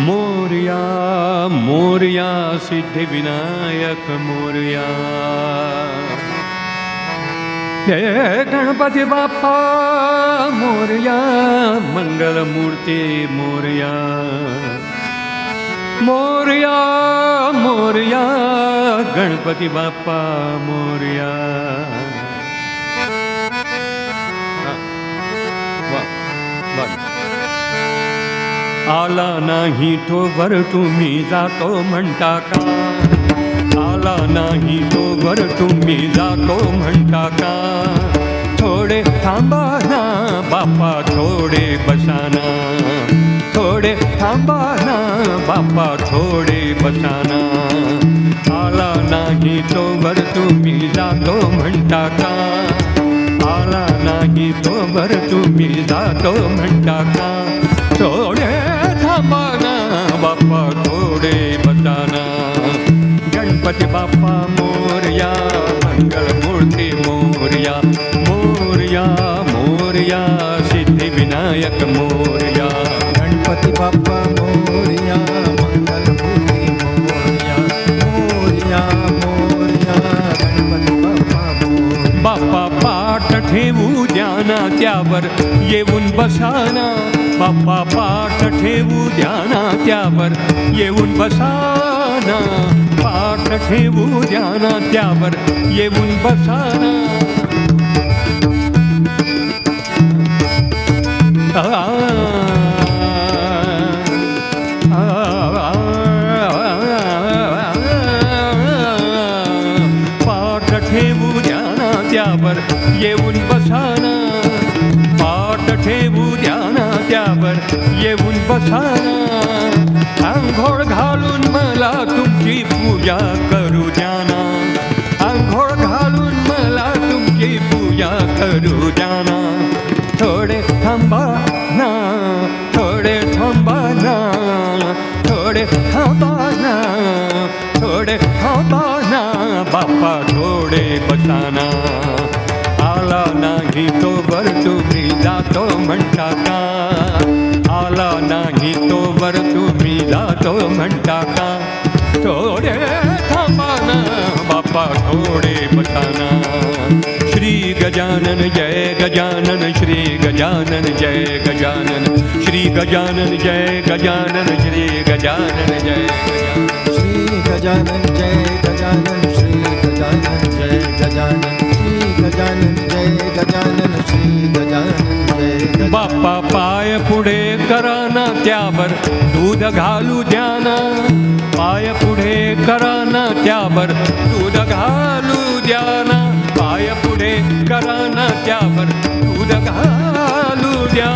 मोरया मोरया सिद्धिविनायक मोरया. हे गणपती बाप्पा मोरया, मंगलमूर्ती मोरया. मोरया मोरया गणपती बाप्पा मोरया. आला नाही तो वर तुम्ही जातो म्हणता का? आला नाही तो वर तुम्ही जातो म्हणता का? थोडे थांबा ना बाप्पा, थोडे बसाना. थोडे थांबा ना बाप्पा, थोडे बसाना. आला नाही तो वर तुम्ही जातो म्हणता का? आला नाही तो वर तुम्ही जातो म्हणता का? थोडे थांबा ना बाप्पा, थोडे बसाना. गणपती बाप्पा मोरया, मंगलमूर्ती मोरया. मोरया मोरया सिद्धिविनायक मोरया. गणपती बाप्पा मोरया, मंगलमूर्ती मोरया. मोरया मोरया गणपती बाप्पा मोरया. बाप्पा पाठ ठेवू द्याना त्यावर येऊन बसाना. बाप्पा पाठ ठेवू द्याना त्यावर येऊन बसाना. पाठ ठेवू द्याना त्यावर येऊन बसाना. पाठ ठेवू द्याना त्यावर येऊन बसाना. पाठ ठेवू द्याना त्यावर येऊन बसाना. आंघोळ घालून मला तुमची पूजा करू द्याना. आंघोळ घालून मला तुमची पूजा करू द्याना. थोडे थांबा ना, थोडे थांबा ना. थोडे थांबा ना, थोडे थांबा ना बाप्पा, थोडे बसाना. आला नाही तो वर तुम्ही जातो म्हणता का? आला नाही तो वर तुम्ही जातो म्हणता का? थोडे थांबा ना बाप्पा, थोडे बसाना. श्री गजानन जय गजानन, श्री गजानन जय गजानन. श्री गजानन जय गजानन, श्री गजानन जय गजानन. श्री गजानन जय गजानन, श्री गजानन जय गजानन. श्री गजानन जय गजानन, श्री गजानन जय गजानन. बाप्पा पाय पुढे कराना त्यावर दूध घालू द्याना. पाय पुढे कराना त्यावर दूध घालू द्याना. पाय पुढे कराना त्यावर दूध घालू द्या.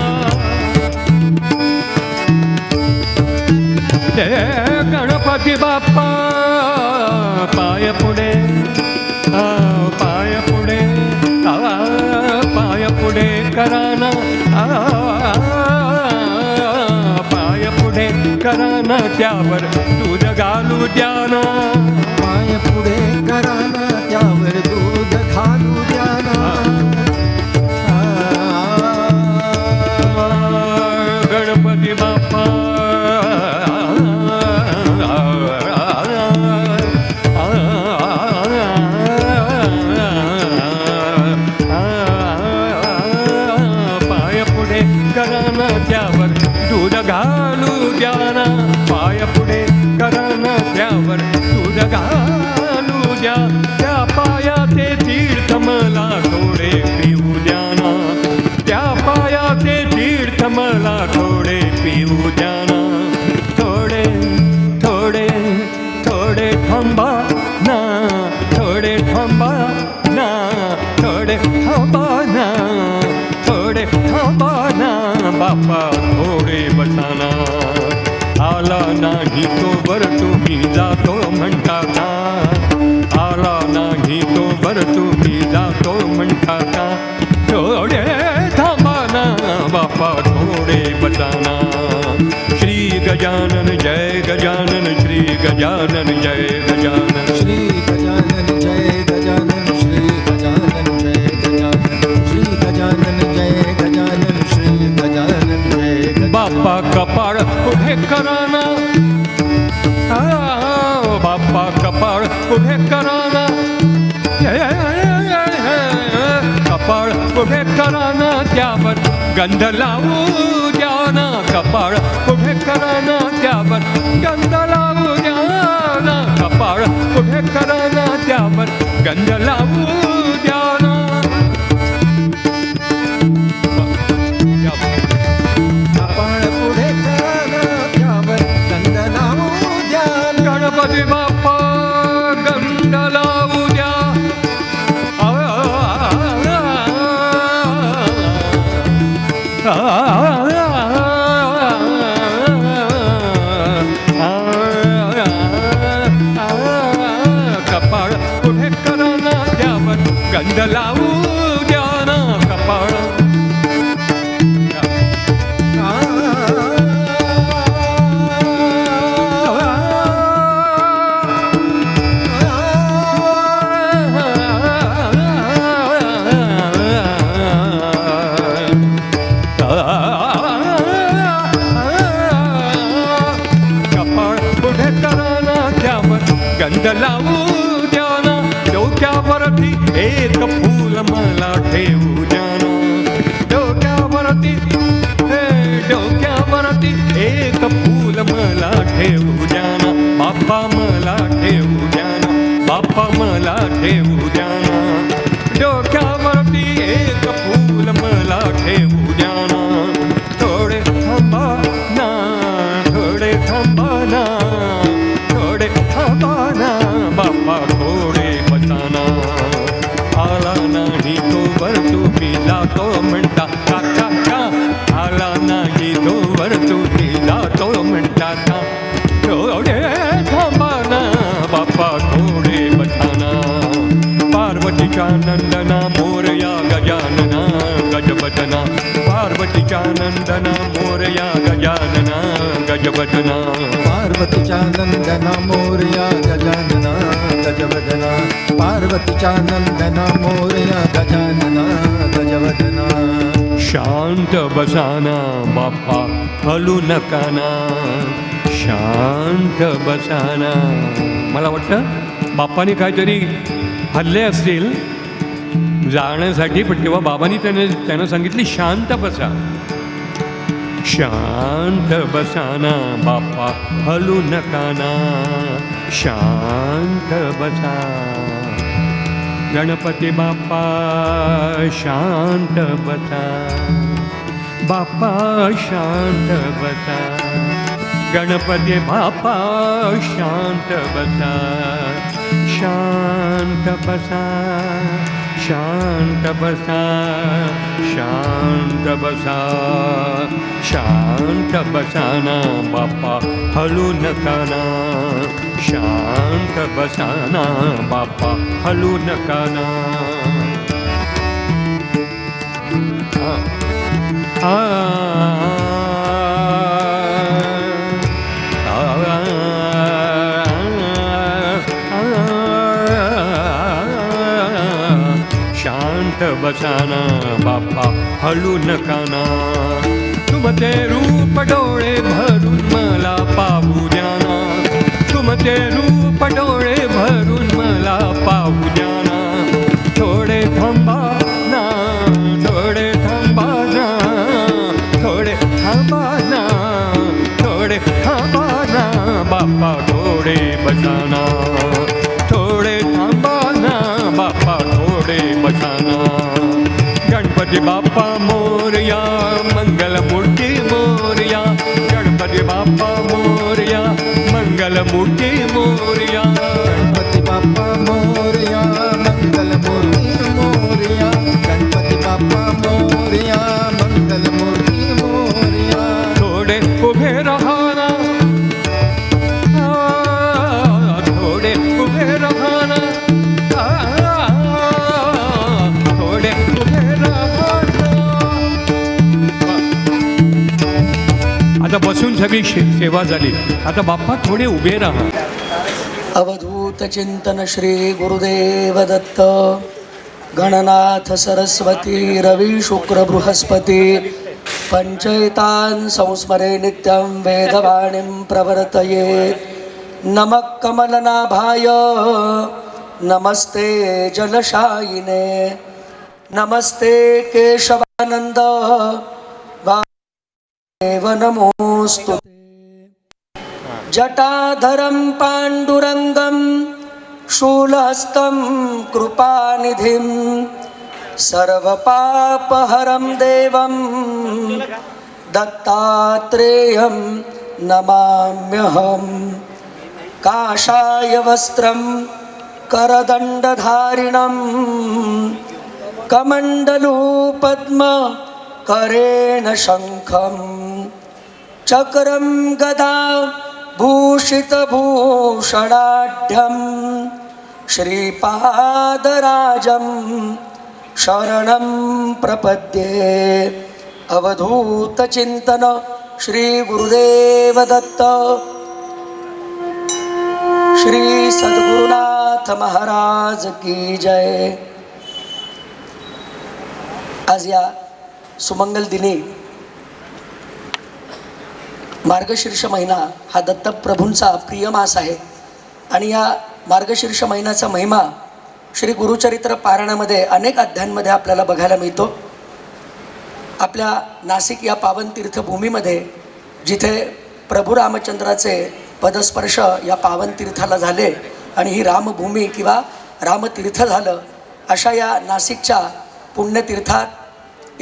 गणपती बाप्पा पाय पुढे, पाय पुढे, पाय पुढे कराना. पाय पुढे कराना त्यावर दूध घालू द्याना. पाय पुढे कराना त्यावर दूध घालू द्याना. गणपती बाप्पा पाय पुढे कराना त्यावर दूध घालू द्याना. पाय पुढे कराना त्यावर दूध घालू द्या. त्या पायाचे तीर्थ मला थोडे पिऊ द्याना. त्या पायाचे तीर्थ मला थोडे पिऊ द्याना. थोडे थोडे थोडे थांबा ना, थोडे थांबा ना. थोडे थांबा ना, थोडे थांबा ना बाप्पा, थोडे बसाना. आला नाही तो वर तुम्ही जातो म्हणता का? आला नाही तो वर तुम्ही जातो म्हणता का? थोडे थांबा ना बाप्पा, थोडे बसाना. श्री गजानन जय गजानन, श्री गजानन जय गजानन. श्री गजानन जय गजानन, श्री गजानन जय गजानन. श्री गजानन जय गजानन, श्री गजानन जय गजानन. बाप्पा कपाळ पुढे कराना बाप्पा कपाळ पुढे कराना कपाळ पुढे कराना त्यावर गंध लावू द्याना कपाळ पुढे कराना त्यावर गंध लावू द्याना कपाळ पुढे कराना त्यावर गंध लावू द्याना कपाळ पुढे कराना त्यावर गंध लावू द्या गणपती बाप्पा गंध लावू द्या कपाळ पुढे कराना त्यावर गंध लावू द्या ना कपाळ गंध लावू द्याना डोक्यावरती एक फूल मला ठेवू द्याना डोक्यावरती डोक्यावरती एक फूल मला ठेवू द्याना बाप्पा मला ठेवू द्याना बाप्पा मला ठेवू द्याना डोक्यावरती एक फूल मला ठेवू द्याना थोडे थांबा ना थोडे थांबा ना थोडे थांबाना बाप्पा थोडे बसाना आला नाही तो वर तुम्ही जातो म्हणता काका का आला नाही तो वर तुम्ही जातो म्हणता का थोडे थांबाना बाप्पा थोडे बसाना पार्वतीच्या नंदना मोरया गजानना गजबदना पार्वतीच्या नंदना मोरया गजानना गजबदना पार्वतीच्या नंदना मोरया गजानना गजवदना पार्वतीच्या नंदना मोरया गजानना गजवदना शांत बसाना बाप्पा हलू नकाना शांत बसाना मला वाटतं बाप्पाने काहीतरी हल्ले असतील जाण्यासाठी पण तेव्हा बाबांनी त्यानं सांगितली शांत बसा शांत बसाना बाप्पा हलू नकाना शांत बसा गणपती बाप्पा शांत बसा बाप्पा शांत बसा गणपती बाप्पा शांत बसा शांत बसा शांत बसा शांत बसा शांत बसाना बाप्पा हलू नकाना शांत बसाना बाप्पा हलू नकाना शांत बसाना बाप्पा हलू नकाना तुमचे रूप डोळे भरून मला पाहू द्याना तुमचे रूप डोळे भरून मला पाहू द्याना थोडे थांबा ना थोडे थांबा ना थोडे थांबा ना थोडे थांबा ना बाप्पा थोडे बसाना थोडे थांबा ना बाप्पा थोडे बसाना गणपती बाप्पा मोरया मंगलमूर्ती मोरया गणपती बाप्पा मोरया मंगलमूर्ती मोरया गणपती बाप्पा मोरया मंगलमूर्ती मोरया गणपती बाप्पा मोरया मंगलमूर्ती मोरया थोडे उभे राहाना थोडे उभे राहाना थोडे उभे राहाना आता बसून सगळी सेवा झाली आता बाप्पा थोडे उभे राहा अवधूत चिंतन श्री गुरुदेव दत्त गणनाथ सरस्वती रवी शुक्र बृहस्पती पञ्चैतान् संस्मरे नित्यं वेदवाणीं प्रवर्तयेत्। नमः कमलनाभाय नमस्ते जलशायिने नमस्ते केशवानन्द वासुदेव नमोऽस्तु ते। जटाधरं पाण्डुरङ्गं शूलहस्तं कृपानिधिं सर्वपापहरं देवं दत्तात्रेयं नमाम्यहम्। काषाय वस्त्रं करदण्डधारिणं कमण्डलूपद्म करेण शङ्खं चक्रं गदा भूषितभूषणाढ्यं श्रीपादराजं शरणं प्रपद्ये। अवधूतचिन्तन श्री गुरुदेव दत्त। श्री सद्गुरुनाथ महाराज की जय। आज या सुमंगल दिनी मार्गशीर्ष महिना हा दत्तप्रभूंचा प्रिय मास आहे आणि या मार्गशीर्ष महिन्याचा महिमा श्री गुरुचरित्र पारायणामध्ये अनेक अध्यायांमध्ये आपल्याला बघायला मिळतो। आपल्या नाशिक या पावन तीर्थभूमीमध्ये जिथे प्रभू रामचंद्राचे पदस्पर्श या पावन तीर्थाला झाले आणि ही रामभूमी किंवा रामतीर्थ झालं, अशा या नाशिकच्या पुण्यतीर्थात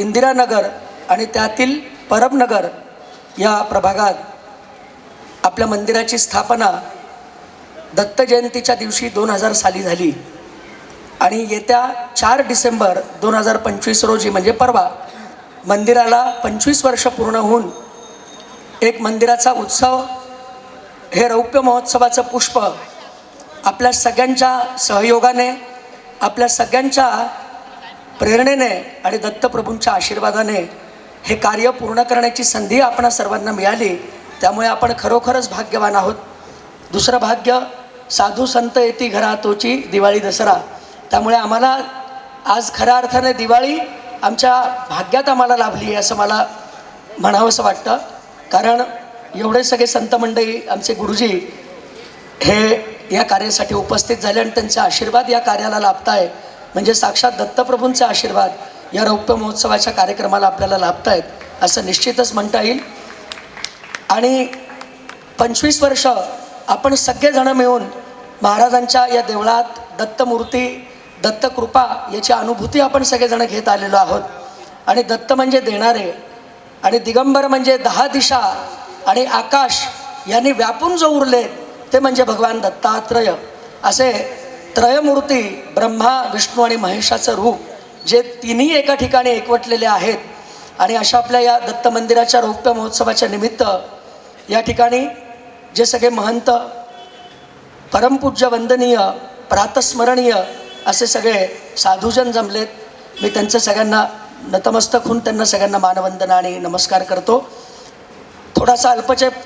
इंदिरानगर आणि त्यातील परबनगर या प्रभागात आपल्या मंदिराची स्थापना दत्त जयंतीच्या दिवशी 2000 साली झाली आणि येत्या 4 डिसेंबर 2025 रोजी म्हणजे परवा मंदिराला 25 वर्ष पूर्ण होऊन एक मंदिराचा उत्सव, हे रौप्य महोत्सवाचं पुष्प आपल्या सगळ्यांच्या सहयोगाने, आपल्या सगळ्यांच्या प्रेरणेने आणि दत्तप्रभूंच्या आशीर्वादाने हे कार्य पूर्ण करण्याची संधी आपणा सर्वांना मिळाली। त्यामुळे आपण खरोखरच भाग्यवान आहोत। दुसरं भाग्य, साधू संत येती घरातोची दिवाळी दसरा। त्यामुळे आम्हाला आज खऱ्या अर्थाने दिवाळी आमच्या भाग्यात आम्हाला लाभली आहे असं मला म्हणावंसं वाटतं। कारण एवढे सगळे संत मंडळी, आमचे गुरुजी हे या कार्यासाठी उपस्थित झाले आणि त्यांचे आशीर्वाद या कार्याला लाभत आहे, म्हणजे साक्षात दत्तप्रभूंचे आशीर्वाद या रौप्य महोत्सवाच्या कार्यक्रमाला आपल्याला लाभत आहेत असं निश्चितच म्हणता येईल। आणि 25 वर्ष आपण सगळेजण मिळून महाराजांच्या या देवळात दत्तमूर्ती, दत्तकृपा याची अनुभूती आपण सगळेजण घेत आलेलो आहोत। आणि दत्त म्हणजे देणारे आणि दिगंबर म्हणजे 10 दिशा आणि आकाश यांनी व्यापून जो उरले ते म्हणजे भगवान दत्तात्रेय। असे त्रयमूर्ती ब्रह्मा, विष्णू आणि महेशाचं रूप जे तिन्ही एका ठिकाणी एकवटलेले आहेत। आणि अशा आपल्या या दत्त मंदिराच्या रौप्य महोत्सवाच्या निमित्त या ठिकाणी जे सगळे महंत, परमपूज्य, वंदनीय, प्रातस्मरणीय असे सगळे साधुजन जमलेत, मी त्यांचं सगळ्यांना नतमस्तक होऊन त्यांना सगळ्यांना मानवंदना आणि नमस्कार करतो। थोडासा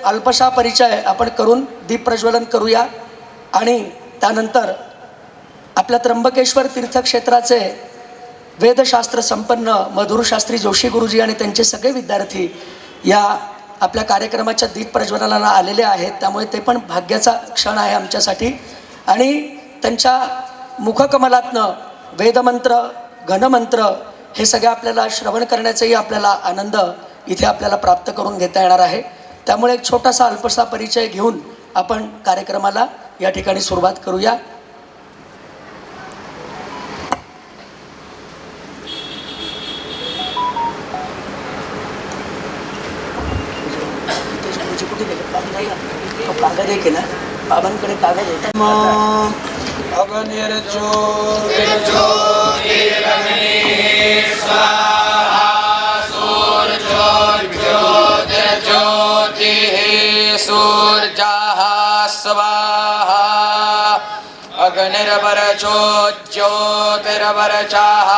अल्पशा परिचय आपण करून दीप प्रज्वलन करूया आणि त्यानंतर आपल्या त्र्यंबकेश्वर तीर्थक्षेत्राचे वेदशास्त्र संपन्न मधुरशास्त्री जोशी गुरुजी आणि त्यांचे सगळे विद्यार्थी या आपल्या कार्यक्रमाच्या दीप प्रज्वलनाला आलेले आहेत। त्यामुळे ते पण भाग्याचा क्षण आहे आमच्यासाठी। आणि त्यांच्या मुखकमलातनं वेदमंत्र, घनमंत्र हे सगळे आपल्याला श्रवण करण्याचाही आपल्याला आनंद इथे आपल्याला प्राप्त करून घेता येणार आहे। त्यामुळे एक छोटासा अल्पसा परिचय घेऊन आपण कार्यक्रमाला या ठिकाणी सुरुवात करूया। कागद आहे की ना, बाबांकडे कागद होता। स्वाहा अग्निर्वरचोज्योतिर्वरचाः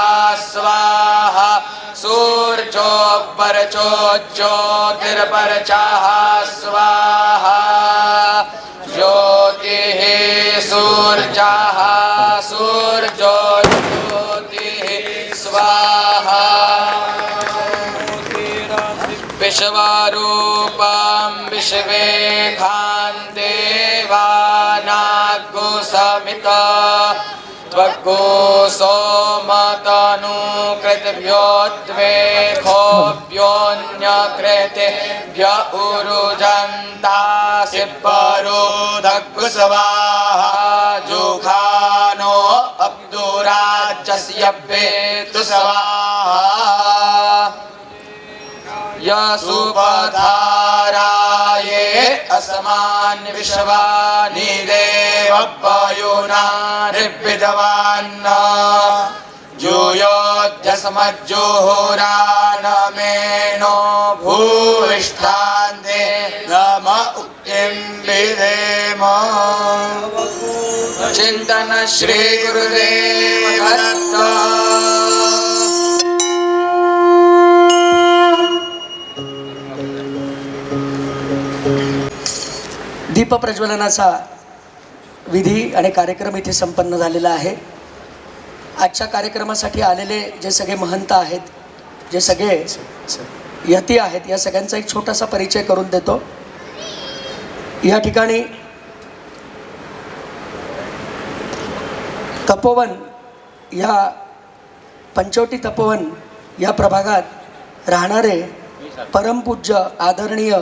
स्वाहा सूर्योपरचोज्योतिर्वरचाः स्वाहा ज्योतिः सूर्याः सूर्योज्योतिः स्वाहा त्वग्गो सोमतनु कृतभ्यो द्वेभोऽभ्योऽन्यकृतेभ्य उरुजन्तासि परो दग्गुस्वाहा जुखानो अब्दुराजस्य वेतु स्वाहा यसुपधाराये अस्मान् विश्वानि देवपयोना निर्विद्वान्न जूयोद्यस्मज्जुहुरानमेनो भूविष्ठान्ते नम उक्तिं विधेम चिन्तन श्री गुरुदेव दत्त दीप प्रज्वलनाचा विधी आणि कार्यक्रम इथे संपन्न झालेला आहे. आजच्या कार्यक्रमासाठी आलेले जे सगळे महंत आहेत, जे सगळे यती आहेत, या सगळ्यांचा एक छोटासा परिचय करून देतो. या ठिकाणी तपोवन, या पंचवटी तपोवन या प्रभागात राहणारे परमपूज्य आदरणीय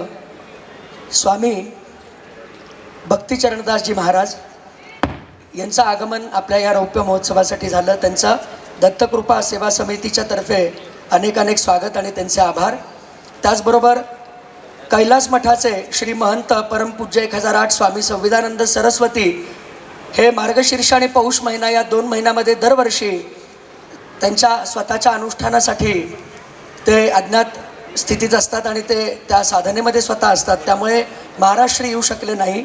स्वामी भक्तिचरणदासजी महाराज यांचं आगमन आपल्या या रौप्य महोत्सवासाठी झालं. त्यांचं दत्तकृपा सेवा समितीच्या तर्फे अनेक अनेक स्वागत आणि त्यांचे आभार. त्याचबरोबर कैलास मठाचे श्री महंत परमपूज्य 1008 स्वामी संविधानंद सरस्वती हे मार्गशीर्ष आणि पौष महिना या 2 महिन्यामध्ये दरवर्षी त्यांच्या स्वतःच्या अनुष्ठानासाठी ते अज्ञात स्थितीत असतात आणि ते त्या साधनेमध्ये स्वतः असतात. त्यामुळे महाराष्ट्र येऊ शकले नाही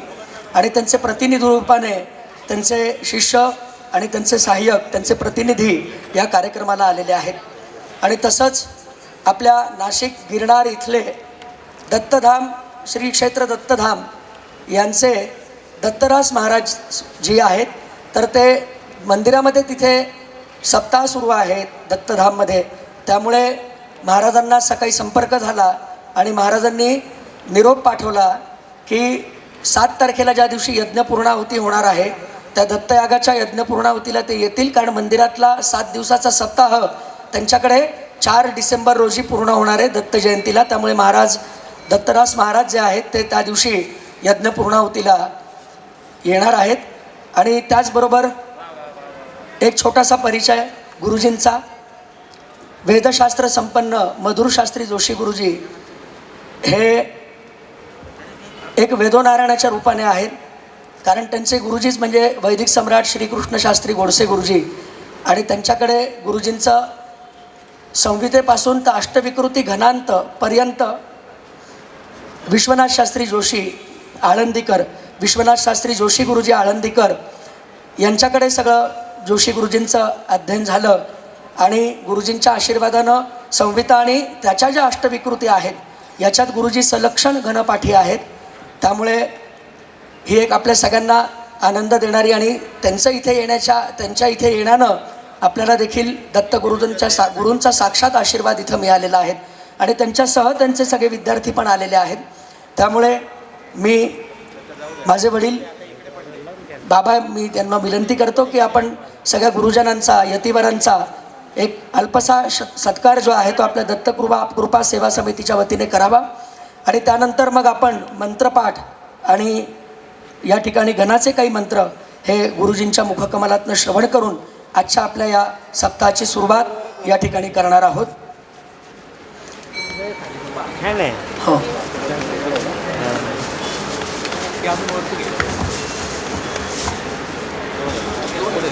आणि त्यांचे प्रतिनिधी रूपाने त्यांचे शिष्य आणि त्यांचे सहाय्यक, त्यांचे प्रतिनिधी या कार्यक्रमाला आलेले आहेत. आणि तसंच आपल्या नाशिक गिरनार इथले दत्तधाम श्री क्षेत्र दत्तधाम यांचे दत्तरास महाराज जी आहेत, तर ते मंदिरामध्ये तिथे सप्ताह सुरू आहेत दत्तधाममध्ये. त्यामुळे महाराजांना सकाळी संपर्क झाला आणि महाराजांनी निरोप पाठवला की 7 तारखेला ज्या दिवशी यज्ञपूर्णाहुती होणार आहे त्या दत्तयागाच्या यज्ञपूर्णाहुतीला ते येतील, कारण मंदिरातला 7 दिवसाचा सप्ताह त्यांच्याकडे 4 डिसेंबर रोजी पूर्ण होणार आहे दत्त जयंतीला. त्यामुळे महाराज दत्तरास महाराज जे आहेत ते त्या दिवशी यज्ञपूर्णाहुतीला येणार आहेत. आणि त्याचबरोबर एक छोटासा परिचय गुरुजींचा. वेदशास्त्र संपन्न मधुरशास्त्री जोशी गुरुजी हे एक वेदोनारायणाच्या रूपाने आहेत, कारण त्यांचे गुरुजीच म्हणजे वैदिक सम्राट श्रीकृष्णशास्त्री गोडसे गुरुजी. आणि त्यांच्याकडे गुरुजींचं संहितेपासून तर अष्टविकृती घनांत पर्यंत विश्वनाथ शास्त्री जोशी आळंदीकर, विश्वनाथ शास्त्री जोशी गुरुजी आळंदीकर यांच्याकडे सगळं जोशी गुरुजींचं अध्ययन झालं. आणि गुरुजींच्या आशीर्वादानं संहिता आणि त्याच्या ज्या अष्टविकृती आहेत याच्यात गुरुजी सलक्षण घनपाठी आहेत. त्यामुळे ही एक आपल्या सगळ्यांना आनंद देणारी आणि त्यांच्या इथे येण्यानं आपल्याला देखील गुरूंचा साक्षात आशीर्वाद इथं मिळालेला आहे. आणि त्यांच्यासह त्यांचे सगळे विद्यार्थी पण आलेले आहेत. त्यामुळे माझे वडील बाबा, मी त्यांना विनंती करतो की आपण सगळ्या गुरुजनांचा, यतिवरांचा एक अल्पसा सत्कार जो आहे तो आपल्या दत्तकृपा सेवा समितीच्या वतीने करावा. आणि त्यानंतर मग आपण मंत्रपाठ आणि या ठिकाणी गणाचे काही मंत्र हे गुरुजींच्या मुखकमलातनं श्रवण करून आजच्या आपल्या या सप्ताहाची सुरुवात या ठिकाणी करणार आहोत. हो,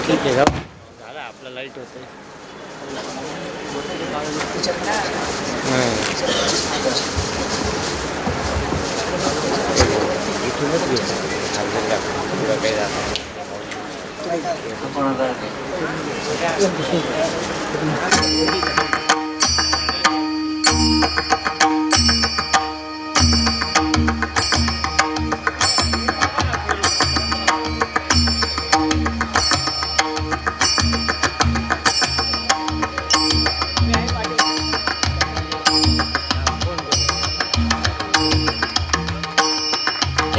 ठीक आहे, झालं आपलं लाईट होतं. इथूनच घेऊ पुढं काही जात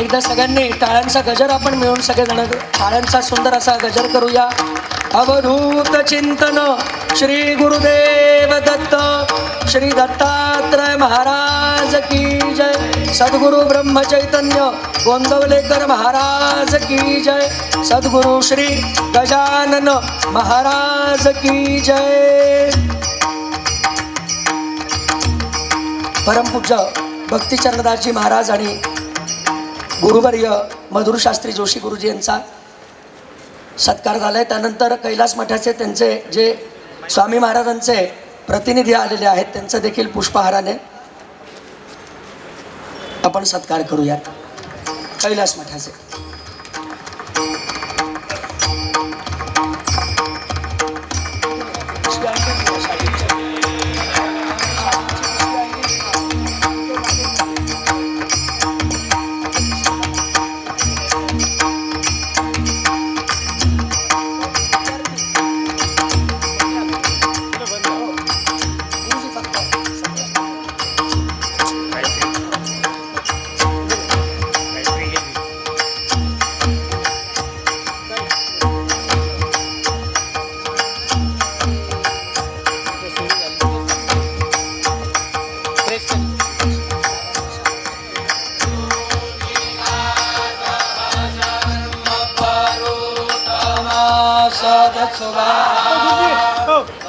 एकदा सगळ्यांनी टाळ्यांचा गजर आपण मिळून सगळेजण टाळ्यांचा सुंदर असा गजर करूया. अवधूत चिंतन श्री गुरुदेव दत्त श्री दत्तात्रय महाराज की जय. सद्गुरु ब्रह्म चैतन्य गोंदवलेकर महाराज की जय. सद्गुरु श्री गजानन महाराज की जय. परमपूज्य भक्तिचरणदासजी महाराज आणि गुरुवर्य मधुरशास्त्री जोशी गुरुजी यांचा सत्कार झाला आहे. त्यानंतर कैलास मठाचे त्यांचे जे स्वामी महाराजांचे प्रतिनिधी आलेले आहेत त्यांचं देखील पुष्पहाराने आपण सत्कार करूयात. कैलास मठाचे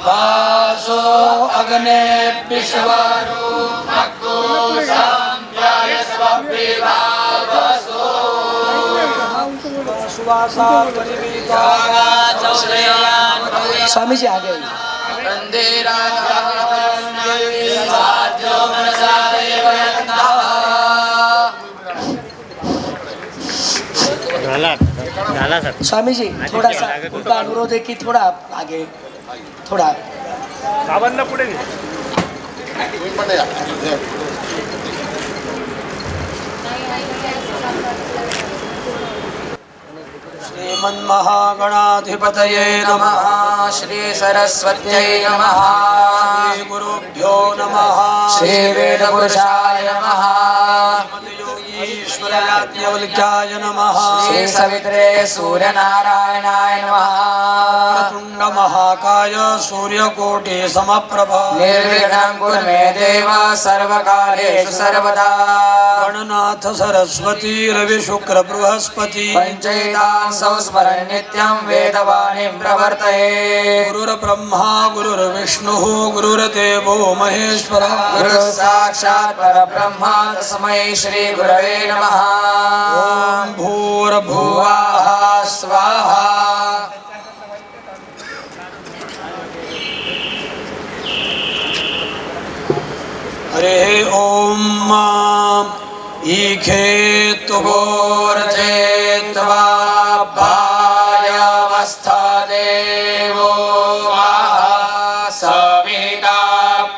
वासो अग्ने विश्वरू मग्गो संध्याय स्वविभावसो सुवासा परिवीता स्वामीजी आ गए. वंदेरा साध्यो मनसा देवयन्ता. झाला सर. स्वामीजी थोड़ा सा उनका अनुरोध है कि थोड़ा आगे थोड़ा बाबांना पुढे घे. श्रीमन्महागणाधिपतये नमः. श्री सरस्वत्यै नमः. श्री गुरुभ्यो नमः. श्री वेदपुरुषाय नमः. ईश्वरयाज्ञवल्क्याय नमः. श्री सवित्रे सूर्यनारायणाय नमः. तुंड महाकाय सूर्यकोटि समप्रभ. निर्विघ्नं कुरु मे देव सर्वकालेषु सर्वदा. गणनाथ सरस्वती रवि शुक्र बृहस्पति. पञ्चैतां संस्मरन् नित्यं वेदवाणीं प्रवर्तये. गुरुर्ब्रह्मा गुरुर्विष्णुः गुरुर्देवो महेश्वरः. गुरुः साक्षात् परब्रह्म तस्मै श्री गुरवे नमः. ॐ भूर्भुवः भुवः स्वाहा. हरे ॐ ईखेतु गोर्जेत्वा भायवस्थदेवो महा सविता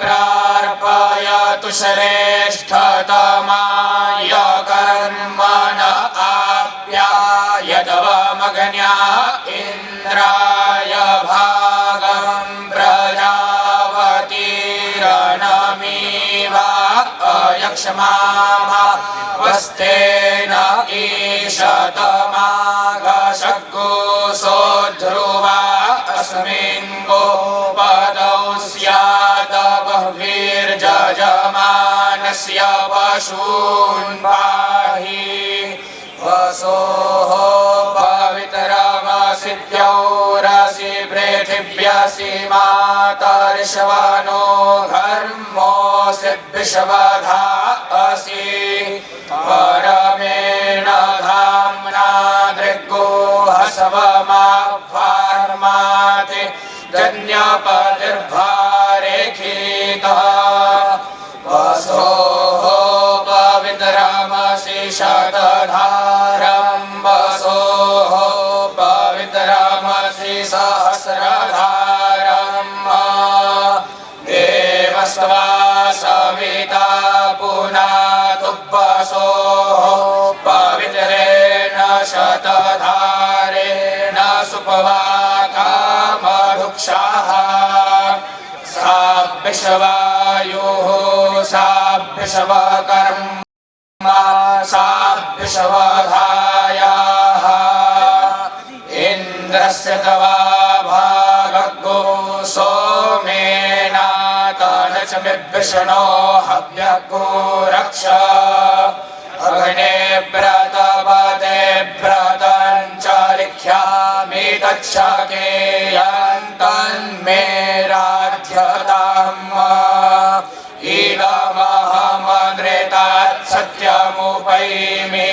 प्रार्पयतु श्रेष्ठतमाय कर्मण आप्यायतवमग्न्या इन्द्राय भागं प्रजावतीरणमीवा अयक्ष्मामा वस्तेन ईशतमागशग्गुसो ध्रुवा अस्मिन् गोपदौ स्यात् बह्वीर्यजमानस्य पशून् पाहि. वसोः पवित्रमसिद्ध्यौरसि पृथिव्यसि मातर्षवनो घर्मोऽसि विश्वधा असि. परमेण धाम्ना दृग्गोहसवमाफार्माति जन्यपतिर्भारेखितः. वसोः पवित्रमसि शतधारं. वसोः पवित्रमसि सहस्रधारम्. देवस्त्वा सविता पुनातु वसोः पवित्रेण शतधारेण सुपवाकामधुक्षाः. सा विश्वायुः सा विश्वकर्मा सा विश्व तस्य तवा भागो सोमेनातान च बिभ्षणो हव्यको रक्ष अग्ने व्रतपदे व्रतञ्चालिख्यामि तच्छकेयन्तन्मे राध्यताम् इदमहमनृतात् सत्यमुपैमि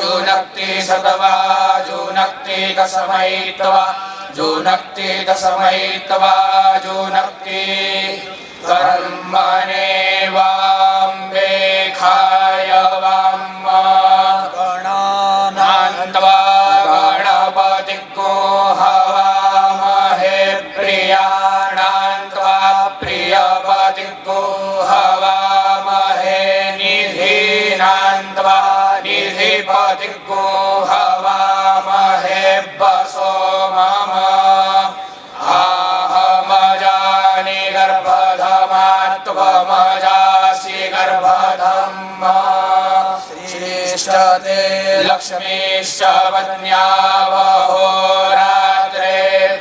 जुनक्ति सतवा जुनक्ति कसमैत्वा जुनक्ति तसमैत्वा जुनक्ति कर्मणेवाम्बेखाय वाम गणानान्त्वा गणपतिको हवामहे प्रियाणान्त्वा प्रियपतिको हवामहे निधीनान्त्वा निधिपतिको हवामहे वसो मम आहमजानि गर्भधमात्वमजासि गर्भधम् श्रेष्ठते लक्ष्मीश्च पत्न्यावहोरात्रे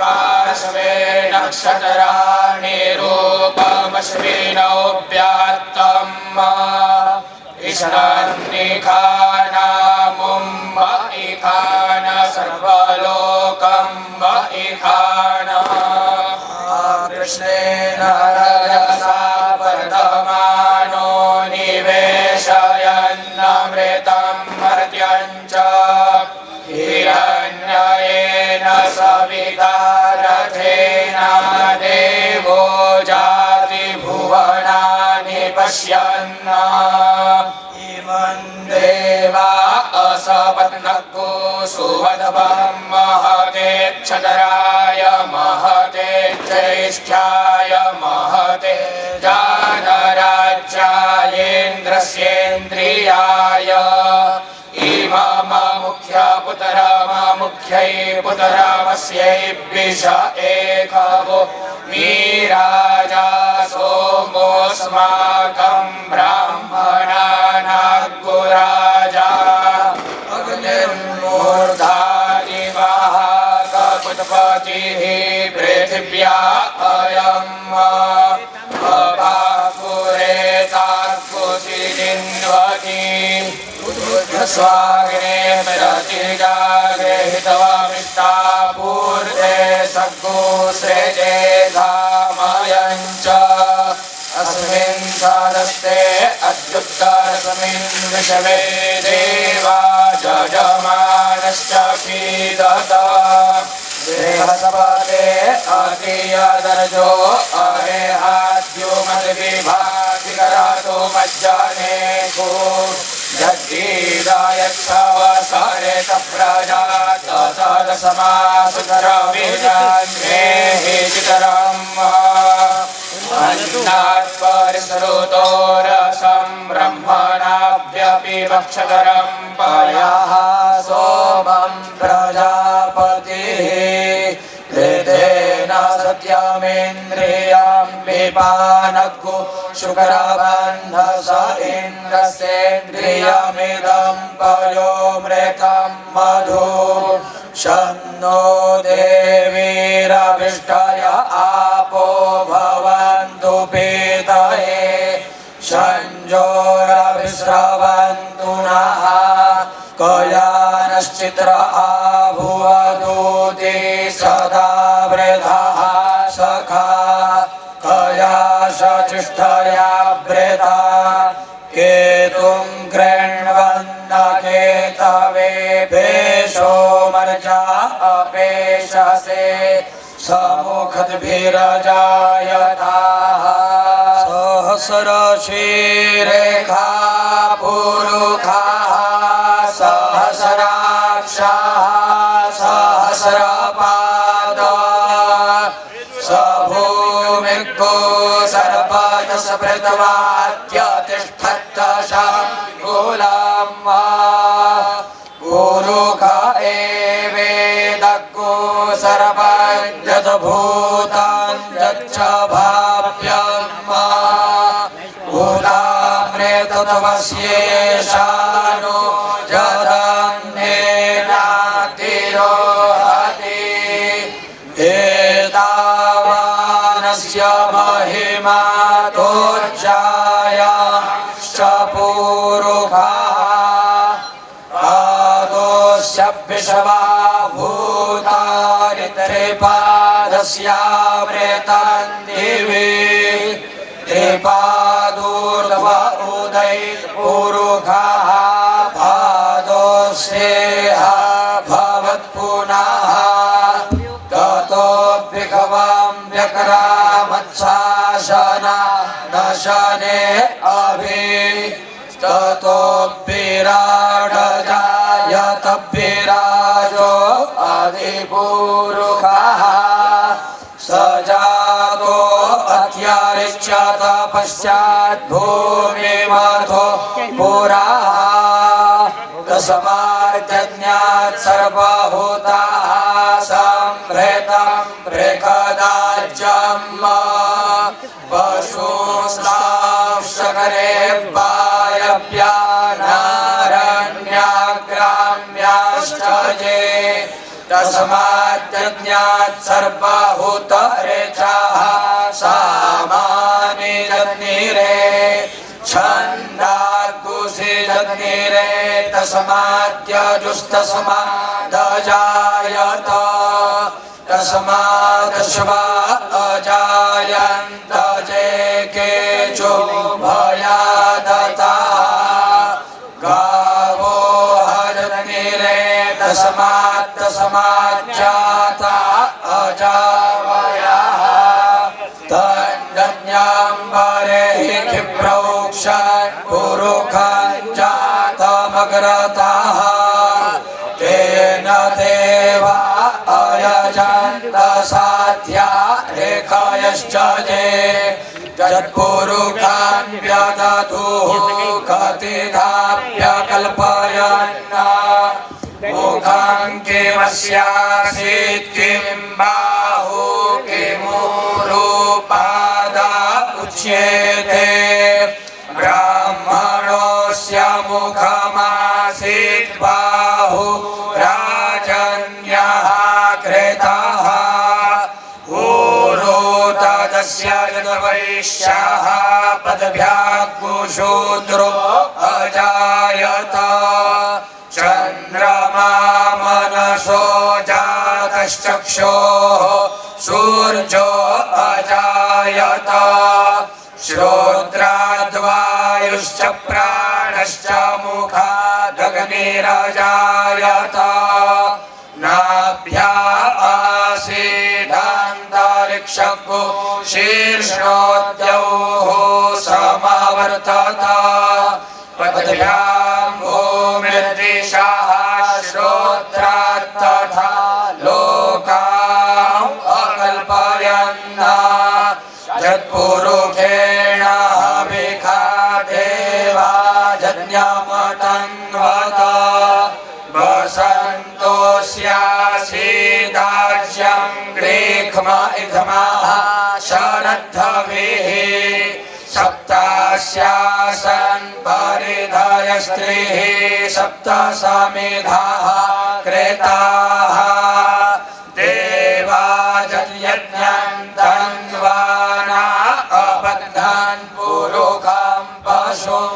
पार्श्वे नक्षत्राणि रूपमश्विनोऽप्यात्तम् ईशान्यखानामुम्ब इखान सर्वलोकम्ब इखान कृष्णेन रजसा वर्धमानो निवेशयन्नमृतं मर्त्यं च हिरण्येन सविता रथेन देवो जाति भुवनानि पश्यन् इमं देवा असपत्नको सुवधवं महते क्षतराय महते ज्येष्ठ्याय महते जानराज्यायेन्द्रस्येन्द्रियाय मुख्यै पुतरामस्यै विष एकवो मीराजा सोमोऽस्माकं ब्राह्मणानाग्गुराजा अग्निर्मूर्धादिवाहकपुत्पतिः पृथिव्या अयम् अपाकुरेताकुशिजिन्वती स्वाग्ने प्रतिजाग्रे हितवामिष्टा पूर्वे सग्गो सृजे धामयञ्च अस्मिन् सादस्ते अत्युत्तरस्मिन् विषवे देवा जजमानश्च सीदत देहसपदे अतीयदर्जो अरेहाद्यो मद्विभाति करातो मज्जने को जद्दीदायच्छवसरे तप्रजात तदसमासुतरविजान्ये चितरम् अन्नात् परिसृतो रसं ब्रह्मणाभ्यपि भक्षतरं पयाः सोमं प्रजापतिः कृतेन सत्यमेन्द्रियं विपानग्गो शुक्रबन्धस इन्द्रस्येन्द्रियमिदं पयोमृतं मधु शन्नो देवीरभिष्टय आपो भवन्तु पीतये शञ्जोरभिस्रवन्तु नः कयानश्चित्र आभुवदूति सदा वृधः सखा कयाशचिष्ठया वृता केतुं कृण्वन्न केतवे पेशो मर्जा अपेशसे समुखद्भिरजायताः सहस्रशीरेखा पुरुखाः सहस्राक्षाः सहस्रपादा सभूमिर्गो सर्पदशभृतवात्यतिष्ठत्तशाङ्कुलम् पुरुख एवेदग्गो सर्वजतभूतान् यच्च भाव्यम् भूतामृतत्वस्येषानो जदन्नेनातिरो पादोज्जायाश्च पूरुखाः पादोऽस्यभ्यशवा भूतानि त्रिपादस्यामृतं दिवि त्रिपादोर्ध्व उदय पूरुखाः पादोऽस्येह भवत्पुनः ततोऽभ्यगवां व्यक्रामत्साशना न शने अभि ततोऽभिराडजायतभिराजो अधिपूरुखः स जातो अत्यारिच्यत पश्चात् भूमिमथो पुराः तस्माज्जज्ञात् सर्वभूताः संहृतं बृहदाज्यम् पशूंस्तांशकरे वायव्यानारण्याग्राम्याश्च ये तस्माज्जज्ञात् सर्वभूतरेचाः सामानि जज्ञिरे छन्दागुषि जज्ञिरे तस्माद्यजुस्तस्मादजायत तस्मादश्वा अजायन्त जे केचो भयादताः गावो हजज्ञिरे तस्माज्जाता अजावयाः तन्यज्ञाम्बरे क्षिप्रौक्षन् पुरुखं जातमग्रताः तेन देवा अयजन्त साध्या रेखयश्च ये यत्पुरुखान् व्यदधुः कतिधाप्यकल्पयन् मुखं किमस्यासीत् किं बाहु किमुरुपादा उच्यते ब्राह्मणोऽस्य मुखमासीत् बाहु राजन्यः कृतः ऊरोतदस्य यद्वैश्यः पदभ्याग्शूद्रो अजायत चन्द्रमा मनसो जातश्चक्षोः सूर्यो अजायत श्रोत्राद्वायुश्च प्राणश्च मुखादग्निरजायत नाभ्या आसीदान्तरिक्षगो शीर्षोद्यौः समावर्तत पदभ्यां भूमिर्दिशः श्रोत्रात् तथा लोकाम् अकल्पयन् यत्पुरुषेण हविखा देवा यज्ञमतन्वत वसन्तोऽस्यासीदाज्यं ग्रीष्म इधमाः शरद्धविः सप्तास्यासन् परिधयस्त्रिः सप्त समिधाः कृताः देवा यज्ञं तन्वाना अबध्नान् पुरुखं पशुं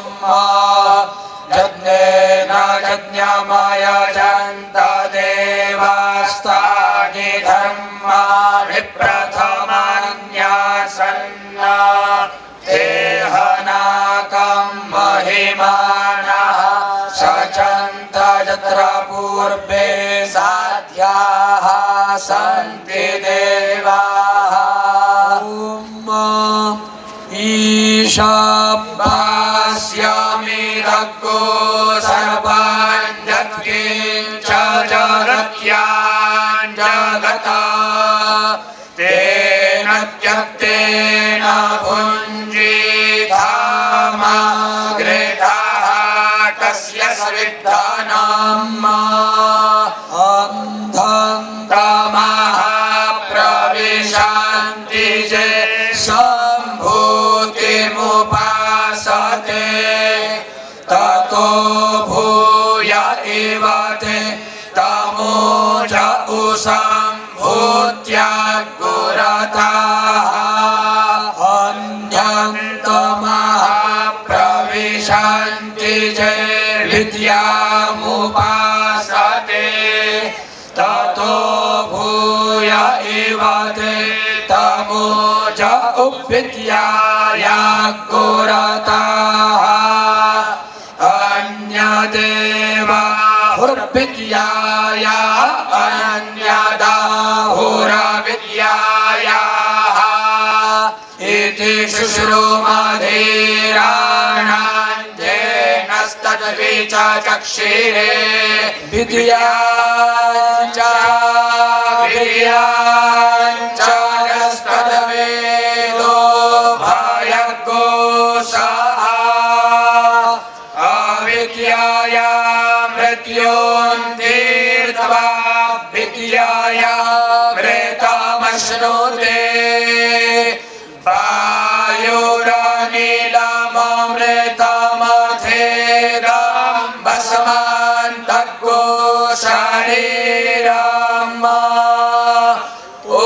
यज्ञेन यज्ञमयजन्त देवास्तानि धर्माणि प्रथमान्यासन् देहनाकं महिमानः सचन्त यत्र पूर्वे साध्याः सन्ति देवाः ईशावास्यामिरग्गो सर्वान् यत्किञ्च जगत्यान् जगता तेन त्यक्तेन भुञ्जीधामाग्रेधाः कस्य स्विद्धानाम् अन्धं तमः प्रविशन्ति ये सम्भूतिमुपासते ततो भूय इव ते तमोज सम्भूत्या गुरताः अन्यन्त पाते तमोज उद्विद्याया गोरताः अन्यदेवा हुर्विद्याया अन्यदाहुरविद्यायाः इति शुश्रूमधीराणाञ्जेनस्तद्विच चक्षिरे विद्याञ्च नस्तद्वेदो भयगोषः अविद्याया मृत्योन्तीर्त्वा विद्याया मृतमश्नुते वायुरनिलममृतमथेदं भस्मान्तघोषणीरम् ॐ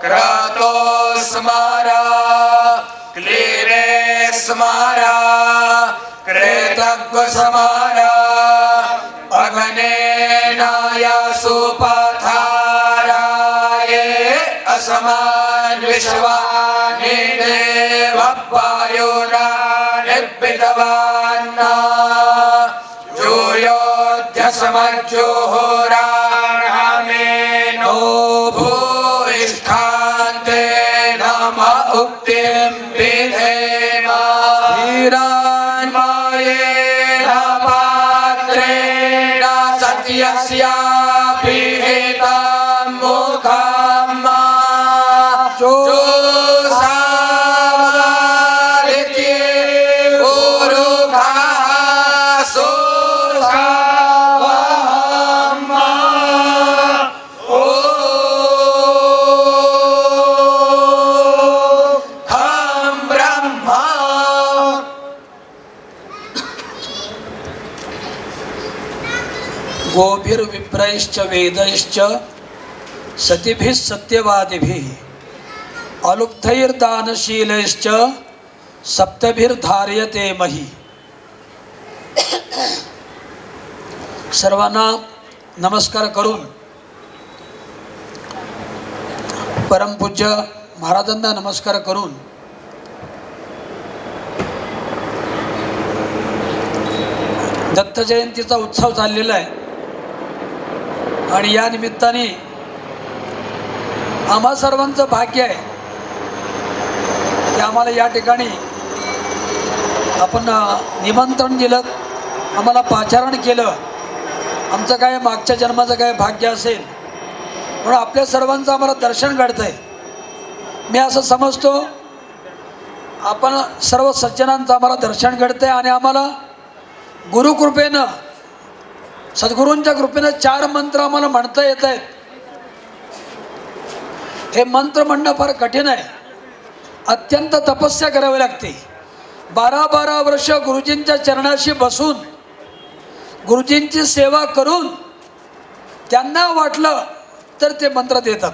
क्रतो स्मर क्लीरे स्मर कृतज्ञ स्मर अग्नेनाय सुपथाराये अस्मान् विश्वानि देववायुना निर्विद्वान् जूयोऽध्यस्मज्जुहोरामेनो भूयिष्ठान्ते नम उक्तिं विधेम हिरण्मयेन पात्रेण सत्यस्यापि हितं मुखम् जोषावादित्ये उरुखः सोषावहम् खं ब्रह्मा गोभिर्विप्रैश्च वेदैश्च सतिभिः सत्यवादिभिः अलुब्धैर्दानशीलैश्च सप्तभिर्धार्यते मही. सर्वांना नमस्कार करून परमपूज्य महाराजांना नमस्कार करून दत्त जयंतीचा उत्सव चाललेला आहे आणि या निमित्ताने आम्हा सर्वांचं भाग्य आहे की आम्हाला या ठिकाणी आपण निमंत्रण दिलं, आम्हाला पाचारण केलं. आमचं काय मागच्या जन्माचं काय भाग्य असेल म्हणून आपल्या सर्वांचं आम्हाला दर्शन घडतं आहे. मी असं समजतो आपण सर्व सज्जनांचं आम्हाला दर्शन घडतं आहे आणि आम्हाला गुरुकृपेनं सद्गुरूंच्या कृपेनं 4 मंत्र आम्हाला म्हणता येत आहेत. हे मंत्र म्हणणं फार कठीण आहे, अत्यंत तपस्या करावी लागते. 12-12 वर्ष गुरुजींच्या चरणाशी बसून गुरुजींची सेवा करून त्यांना वाटलं तर ते मंत्र देतात.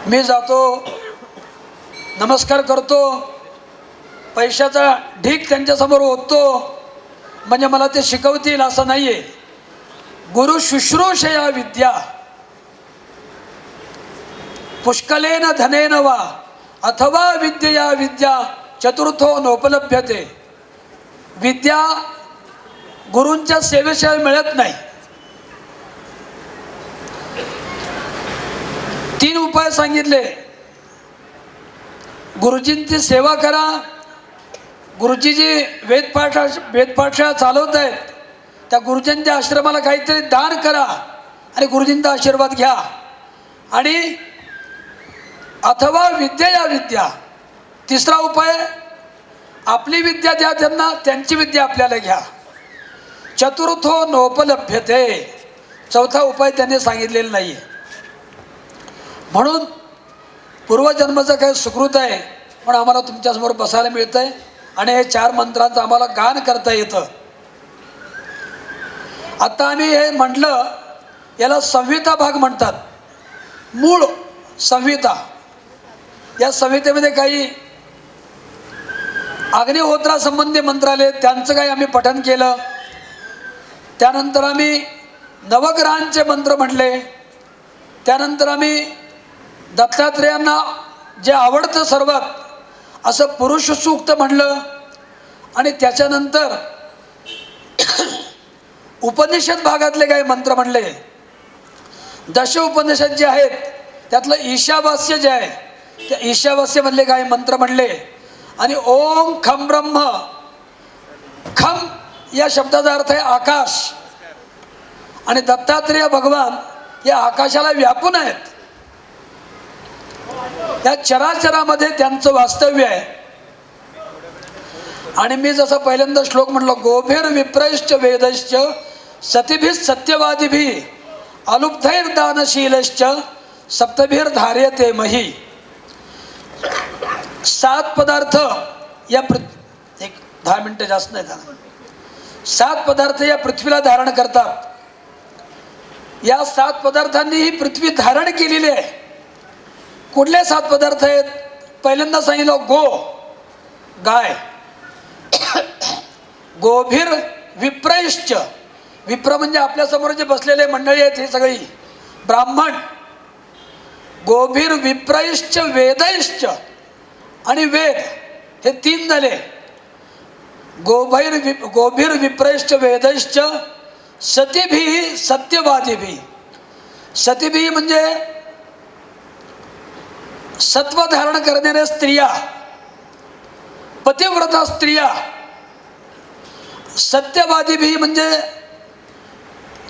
मी जातो, नमस्कार करतो, पैशाचा ढीक त्यांच्यासमोर ओततो म्हणजे मला ते शिकवतील असं नाही आहे. गुरु शुश्रूषया विद्या पुष्कलेन धनेन वा अथवा विद्यया विद्या चतुर्थो नोपलभ्यते. विद्या गुरूंच्या सेवेशिवाय मिळत नाही. 3 उपाय सांगितले. गुरुजींची सेवा करा, गुरुजी जी वेदपाठशाळा चालवत आहेत त्या गुरुजींच्या आश्रमाला काहीतरी दान करा आणि गुरुजींचा आशीर्वाद घ्या. आणि अथवा विद्यया विद्या, तिसरा उपाय आपली विद्या द्या त्यांना, त्यांची विद्या आपल्याला घ्या. चतुर्थो नोपलभ्यते, चौथा उपाय त्यांनी सांगितलेला नाही आहे. म्हणून पूर्वजन्माचं काही सुकृत आहे पण आम्हाला तुमच्यासमोर बसायला मिळतं आहे आणि हे 4 मंत्रांचं आम्हाला गान करता येतं. आता आम्ही हे म्हटलं, याला संहिता भाग म्हणतात. मूळ संहिता, या संहितेमध्ये काही अग्निहोत्रासंबंधी मंत्र आले, त्यांचं काही आम्ही पठन केलं. त्यानंतर आम्ही नवग्रहांचे मंत्र म्हटले. त्यानंतर आम्ही दत्तात्रेयांना जे आवडतं सर्वात असं पुरुष सूक्त म्हणलं. आणि त्याच्यानंतर उपनिषद भागातले काही मंत्र म्हणले. दश उपनिषद जे आहेत त्यातलं ईशावास्य जे आहे त्या ईशावास्यमधले काही मंत्र म्हणले. आणि ओम खम ब्रह्म, खम या शब्दाचा अर्थ आहे आकाश. आणि दत्तात्रेय भगवान या आकाशाला व्यापून आहेत. त्या चराचरामध्ये त्यांचं वास्तव्य आहे. आणि मी जसं पहिल्यांदा श्लोक म्हटलं, गोभीर विप्रैश्च वेदैश्च सतीभिः सत्यवादिभिः अलुब्धैर्दानशीलश्च सप्तभिर धार्यते मही. 7 पदार्थ या एक 10 मिनटं जास्त नाही झालं. 7 पदार्थ या पृथ्वीला धारण करतात. या 7 पदार्थांनी ही पृथ्वी धारण केलेली आहे. कुठले 7 पदार्थ आहेत? पहिल्यांदा सांगितलं गो, गाय. गोभीर विप्रैश्च, विप्र म्हणजे आपल्यासमोर जे बसलेले मंडळी आहेत ही सगळी ब्राह्मण. गोभीर विप्रैश्च वेदैश्च, आणि वेद हे 3 झाले. गोभीर विप्रैश्च वेदैश्च सतीभिः सत्यवादिभिः. सतीभिः म्हणजे सत्व धारण करणाऱ्या स्त्रिया, पतिव्रता स्त्रिया. सत्यवादिभिः म्हणजे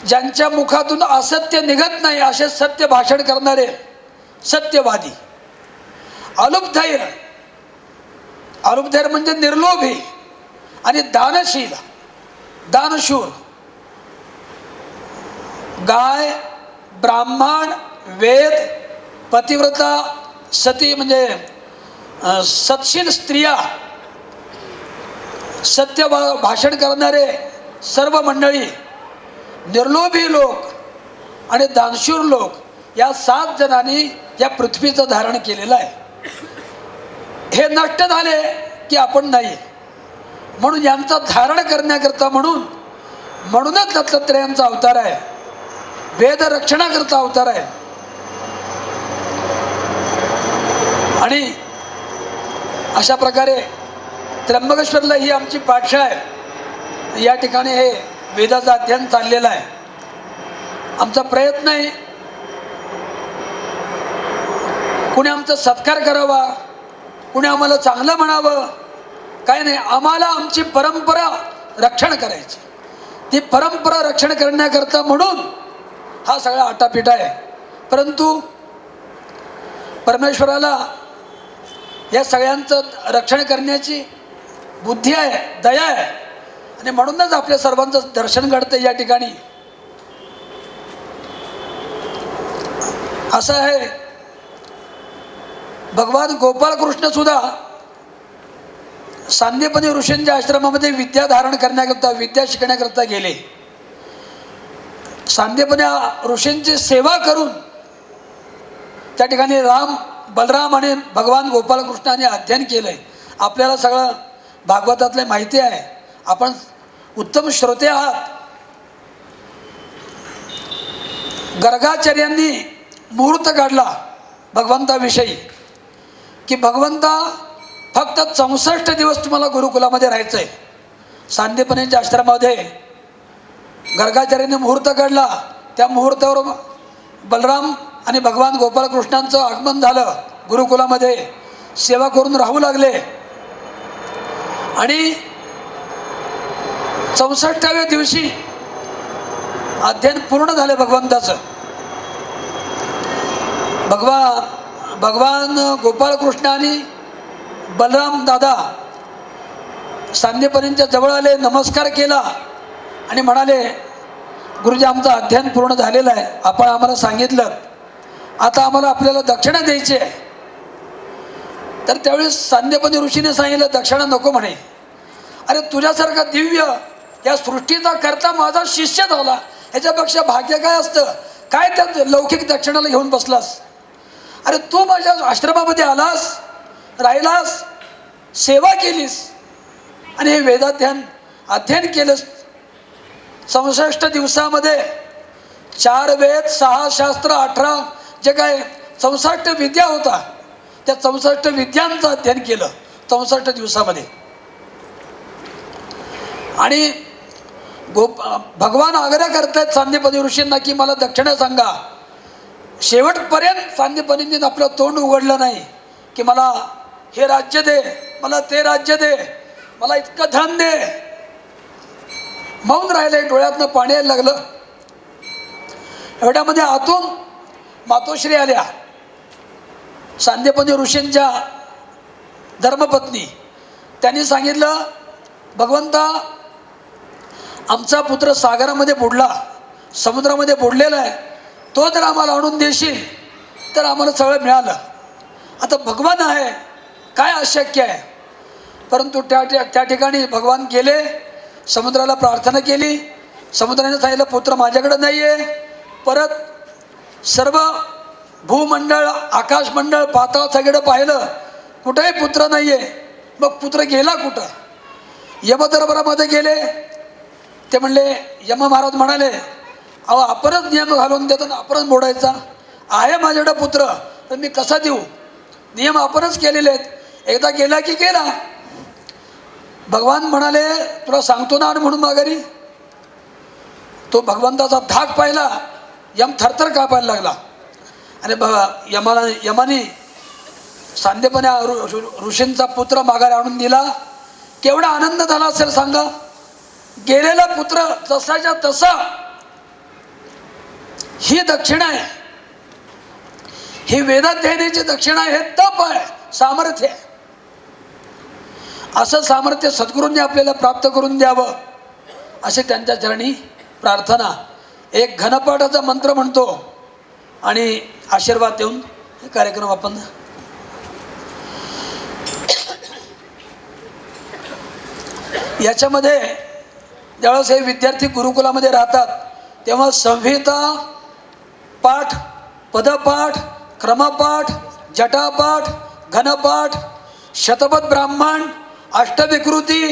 ज्यांच्या मुखातून असत्य निघत नाही असे सत्य भाषण करणारे सत्यवादी. अलुब्धैर, अलुब्धैर म्हणजे निर्लोभी. आणि दानशील, दानशूर. गाय, ब्राह्मण, वेद, पतिव्रता, सती म्हणजे सत्शील स्त्रिया, सत्य भाषण करणारे सर्व मंडळी, निर्लोभी लोक आणि दानशूर लोक, या 7 जणांनी या पृथ्वीचं धारण केलेलं आहे. हे नष्ट झाले की आपण नाही, म्हणून यांचं धारण करण्याकरता म्हणूनच दत्तात्रेयांचा अवतार आहे. वेद रक्षणाकरता अवतार आहे. आणि अशा प्रकारे त्र्यंबकेश्वरला ही आमची पाठशाळा आहे. या ठिकाणी हे वेदाचं अध्ययन चाललेलं आहे. आमचा प्रयत्न आहे कुणी आमचा सत्कार करावा, कुणी आम्हाला चांगलं म्हणावं, काय नाही. आम्हाला आमची परंपरा रक्षण करायची. ती परंपरा रक्षण करण्याकरता म्हणून हा सगळा आटापिटा आहे. परंतु परमेश्वराला या सगळ्यांचं रक्षण करण्याची बुद्धी आहे, दया आहे. आणि म्हणूनच आपल्या सर्वांचं दर्शन घडतं या ठिकाणी. असं आहे, भगवान गोपाळकृष्ण सुद्धा सांदीपनी ऋषींच्या आश्रमामध्ये विद्या धारण करण्याकरता, विद्या शिकण्याकरता गेले. सांदीपनी ऋषींची सेवा करून त्या ठिकाणी राम, बलराम आणि भगवान गोपाळकृष्णाने अध्ययन केलंय. आपल्याला सगळं भागवतातले माहिती आहे. आपण उत्तम श्रोते आहात. गर्गाचार्यांनी मुहूर्त काढला भगवंताविषयी की भगवंता फक्त 64 दिवस तुम्हाला गुरुकुलामध्ये राहायचं आहे. सांदीपनीच्या आश्रमामध्ये गर्गाचार्यांनी मुहूर्त काढला. त्या मुहूर्तावर बलराम आणि भगवान गोपाळकृष्णांचं आगमन झालं. गुरुकुलामध्ये सेवा करून राहू लागले. आणि 64व्या दिवशी अध्ययन पूर्ण झाले भगवंताचं. भगवान गोपाळकृष्ण आणि बलराम दादा सांदीपनींच्या जवळ आले, नमस्कार केला आणि म्हणाले, गुरुजी आमचं अध्ययन पूर्ण झालेलं आहे. आपण आम्हाला सांगितलं, आता आम्हाला आपल्याला दक्षिणा द्यायची आहे. तर त्यावेळेस सांदीपनी ऋषीने सांगितलं, दक्षिणा नको म्हणे. अरे तुझ्यासारखा दिव्य या सृष्टीचा करता माझा शिष्य झाला, ह्याच्यापेक्षा भाग्य काय असतं? काय त्या लौकिक दक्षिणाला घेऊन बसलास? अरे तू माझ्या आश्रमामध्ये आलास, राहिलास, सेवा केलीस आणि हे वेदाध्ययन अध्ययन केलंस. 64 दिवसामध्ये 4 वेद 6 शास्त्र 18 जे काय 64 विद्या होता त्या 64 विद्यांचं अध्ययन केलं 64 दिवसामध्ये. आणि भगवान आग्रह करतायत सांदीपनी ऋषींना की मला दक्षिणा सांगा. शेवटपर्यंत सांदीपनींनी आपलं तोंड उघडलं नाही की मला हे राज्य दे, मला ते राज्य दे, मला इतकं धन दे. मौन राहिले, डोळ्यातनं पाणी यायला लागलं. एवढ्यामध्ये आतून मातोश्री आल्या, सांदीपनी ऋषींच्या धर्मपत्नी. त्यांनी सांगितलं, भगवंता आमचा पुत्र सागरामध्ये बुडला, समुद्रामध्ये बुडलेला आहे, तो जर आम्हाला आणून देशील तर आम्हाला सगळं मिळालं. आता भगवान आहे, काय अशक्य आहे. परंतु त्या ठिकाणी भगवान गेले, समुद्राला प्रार्थना केली. समुद्राने सांगितलं पुत्र माझ्याकडे नाही आहे. परत सर्व भूमंडळ आकाशमंडळ पाताळ सगळं पाहिलं, कुठेही पुत्र नाही आहे. मग पुत्र गेला कुठं? यमदरबारामध्ये गेले. ते म्हणले, यम महाराज म्हणाले, अहो आपणच नियम घालून देतो ना आपणच मोडायचा. आहे माझ्याकडे पुत्र तर मी कसा देऊ? नियम आपणच केलेले आहेत, एकदा गेला की गेला. भगवान म्हणाले तुला सांगतो ना म्हणून माघारी. तो भगवंताचा धाक पाहिला, यम थरथर कापायला लागला. आणि यमाने सांदेपणे ऋषींचा पुत्र माघारी आणून दिला. केवढा आनंद झाला असेल सांगा. गेलेला पुत्र जसाच्या तसा. ही दक्षिणा आहे, ही वेदाध्ययनाची दक्षिणा आहे, हे तप आहे, सामर्थ्य आहे. असं सामर्थ्य सद्गुरूंनी आपल्याला प्राप्त करून द्यावं असे त्यांच्या चरणी प्रार्थना. एक घनपाठाचा मंत्र म्हणतो आणि आशीर्वाद देऊन हे कार्यक्रम आपण याच्यामध्ये ज्यावेळेस हे विद्यार्थी गुरुकुलामध्ये राहतात तेव्हा संहिता पाठ, पदपाठ, क्रमपाठ, जटापाठ, घनपाठ, शतपथ ब्राह्मण, अष्टविकृती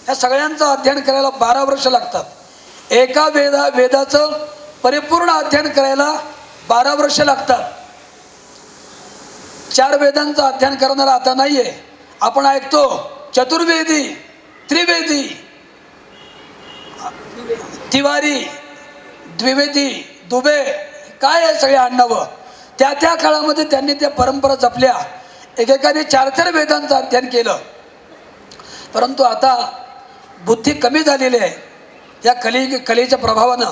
या सगळ्यांचं अध्ययन करायला 12 वर्ष लागतात. एका वेदाचं परिपूर्ण अध्ययन करायला 12 वर्ष लागतात. 4 वेदांचं अध्ययन करणारा आता नाही आहे. आपण ऐकतो चतुर्वेदी, त्रिवेदी, तिवारी, द्विवेदी, दुबे, काय आहे सगळे आडनावं. त्या काळामध्ये त्यांनी त्या परंपरा जपल्या. एकेकाने 4 वेदांचं अध्ययन केलं. परंतु आता बुद्धी कमी झालेली आहे या कलेच्या प्रभावानं.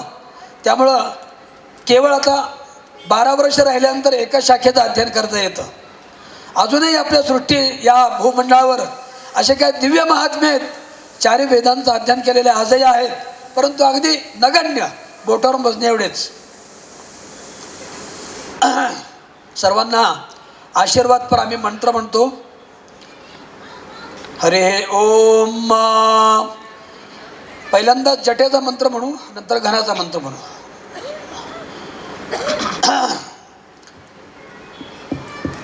त्यामुळं केवळ आता 12 वर्ष राहिल्यानंतर एका शाखेचं अध्ययन करता येतं. अजूनही आपल्या सृष्टी या भूमंडळावर असे काय दिव्य महात्मे आहेत, 4 वेदांचं अध्ययन केलेले आजही आहेत, परंतु अगदी नगण्य, बोटावरून बसणे एवढेच. सर्वांना आशीर्वाद पर आम्ही मंत्र म्हणतो. हरे ओम. पहिल्यांदा जटेचा मंत्र म्हणू, नंतर घनाचा मंत्र म्हणू.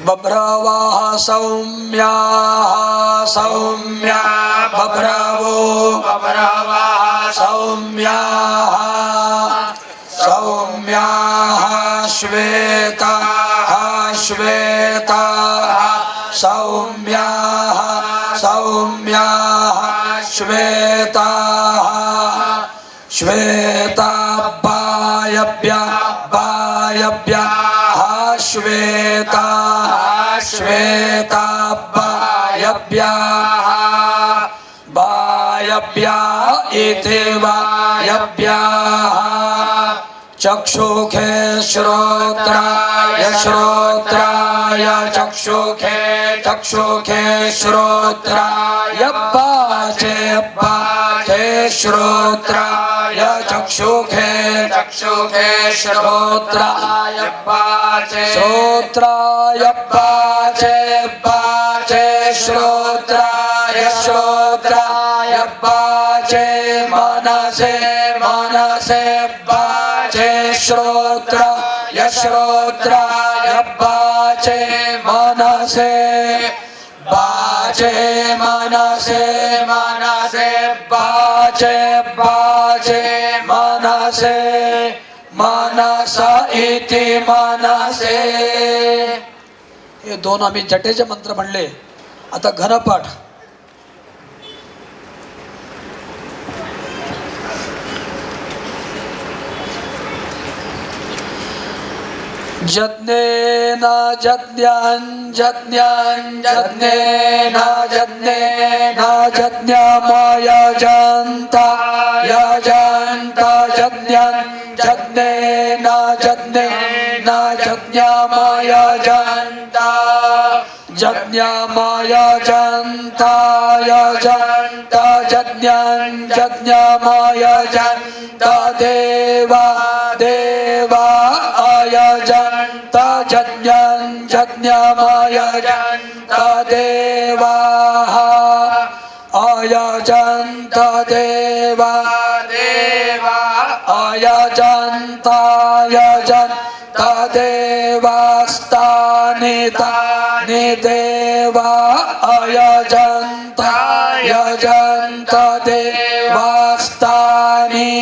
बभ्रवाः सौम्याः सौम्या बभ्रवो बभ्रवाः सौम्याः सौम्याः श्वेताः श्वेताः सौम्याः सौम्याः श्वेताः श्वेताभ्याभ्याः बायभ्याः श्वेताः श्वेताभ्याभ्याः बायभ्याः इत्येवायभ्याः चक्षुखे श्रोत्राय श्रोत्राय चक्षुखे चक्षुखे श्रोत्राय बाचे बाचे श्रोत्राय चक्षुखे चक्षुखे श्रोत्राय बाचे श्रोत्राय बाचे बाचे श्रोत्राय श्रोत्राय बाचे मनसे मनसे बाचे श्रोत्राय श्रोत्राय बाचे मनसे बाचे मनसे मनसे बाचे बाचे मनसे मानसा इति मानसे. हे दोन आम्ही जटेचे मंत्र म्हणले. आता घनपाठ. जज्ञेन जज्ञान जज्ञान जज्ञेन जज्ञेन जज्ञामय जन्ता यजन्ता जज्ञान जज्ञेन जज्ञेन जज्ञामय जन्ता जज्ञामय जन्ता यजन्ता जज्ञान जज्ञामय जन्ता देवा देवा अयजन्ता जज्ञान जज्ञामय जन्ता देवाः अयजन्ता देवा देवा अयजन्ता यजन्ता देवास्तानि तानि देवा अयजन्ता यजन्ता देवास्तानि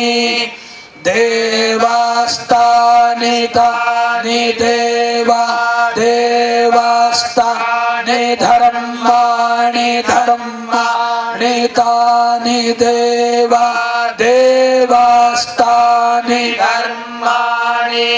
देवास्तानि तानि देवा देवास्तानि धर्माणि धर्माणि तानि देवा देवास्तानि धर्माणि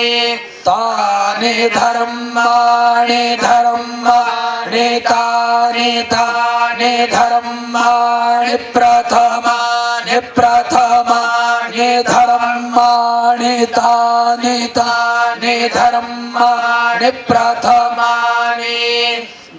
तानि धर्माणि धर्माणि तानि तानि धर्माणि प्रथमानि प्रथमानि धर्माणि तानि तानि धर्माणि प्रथमानि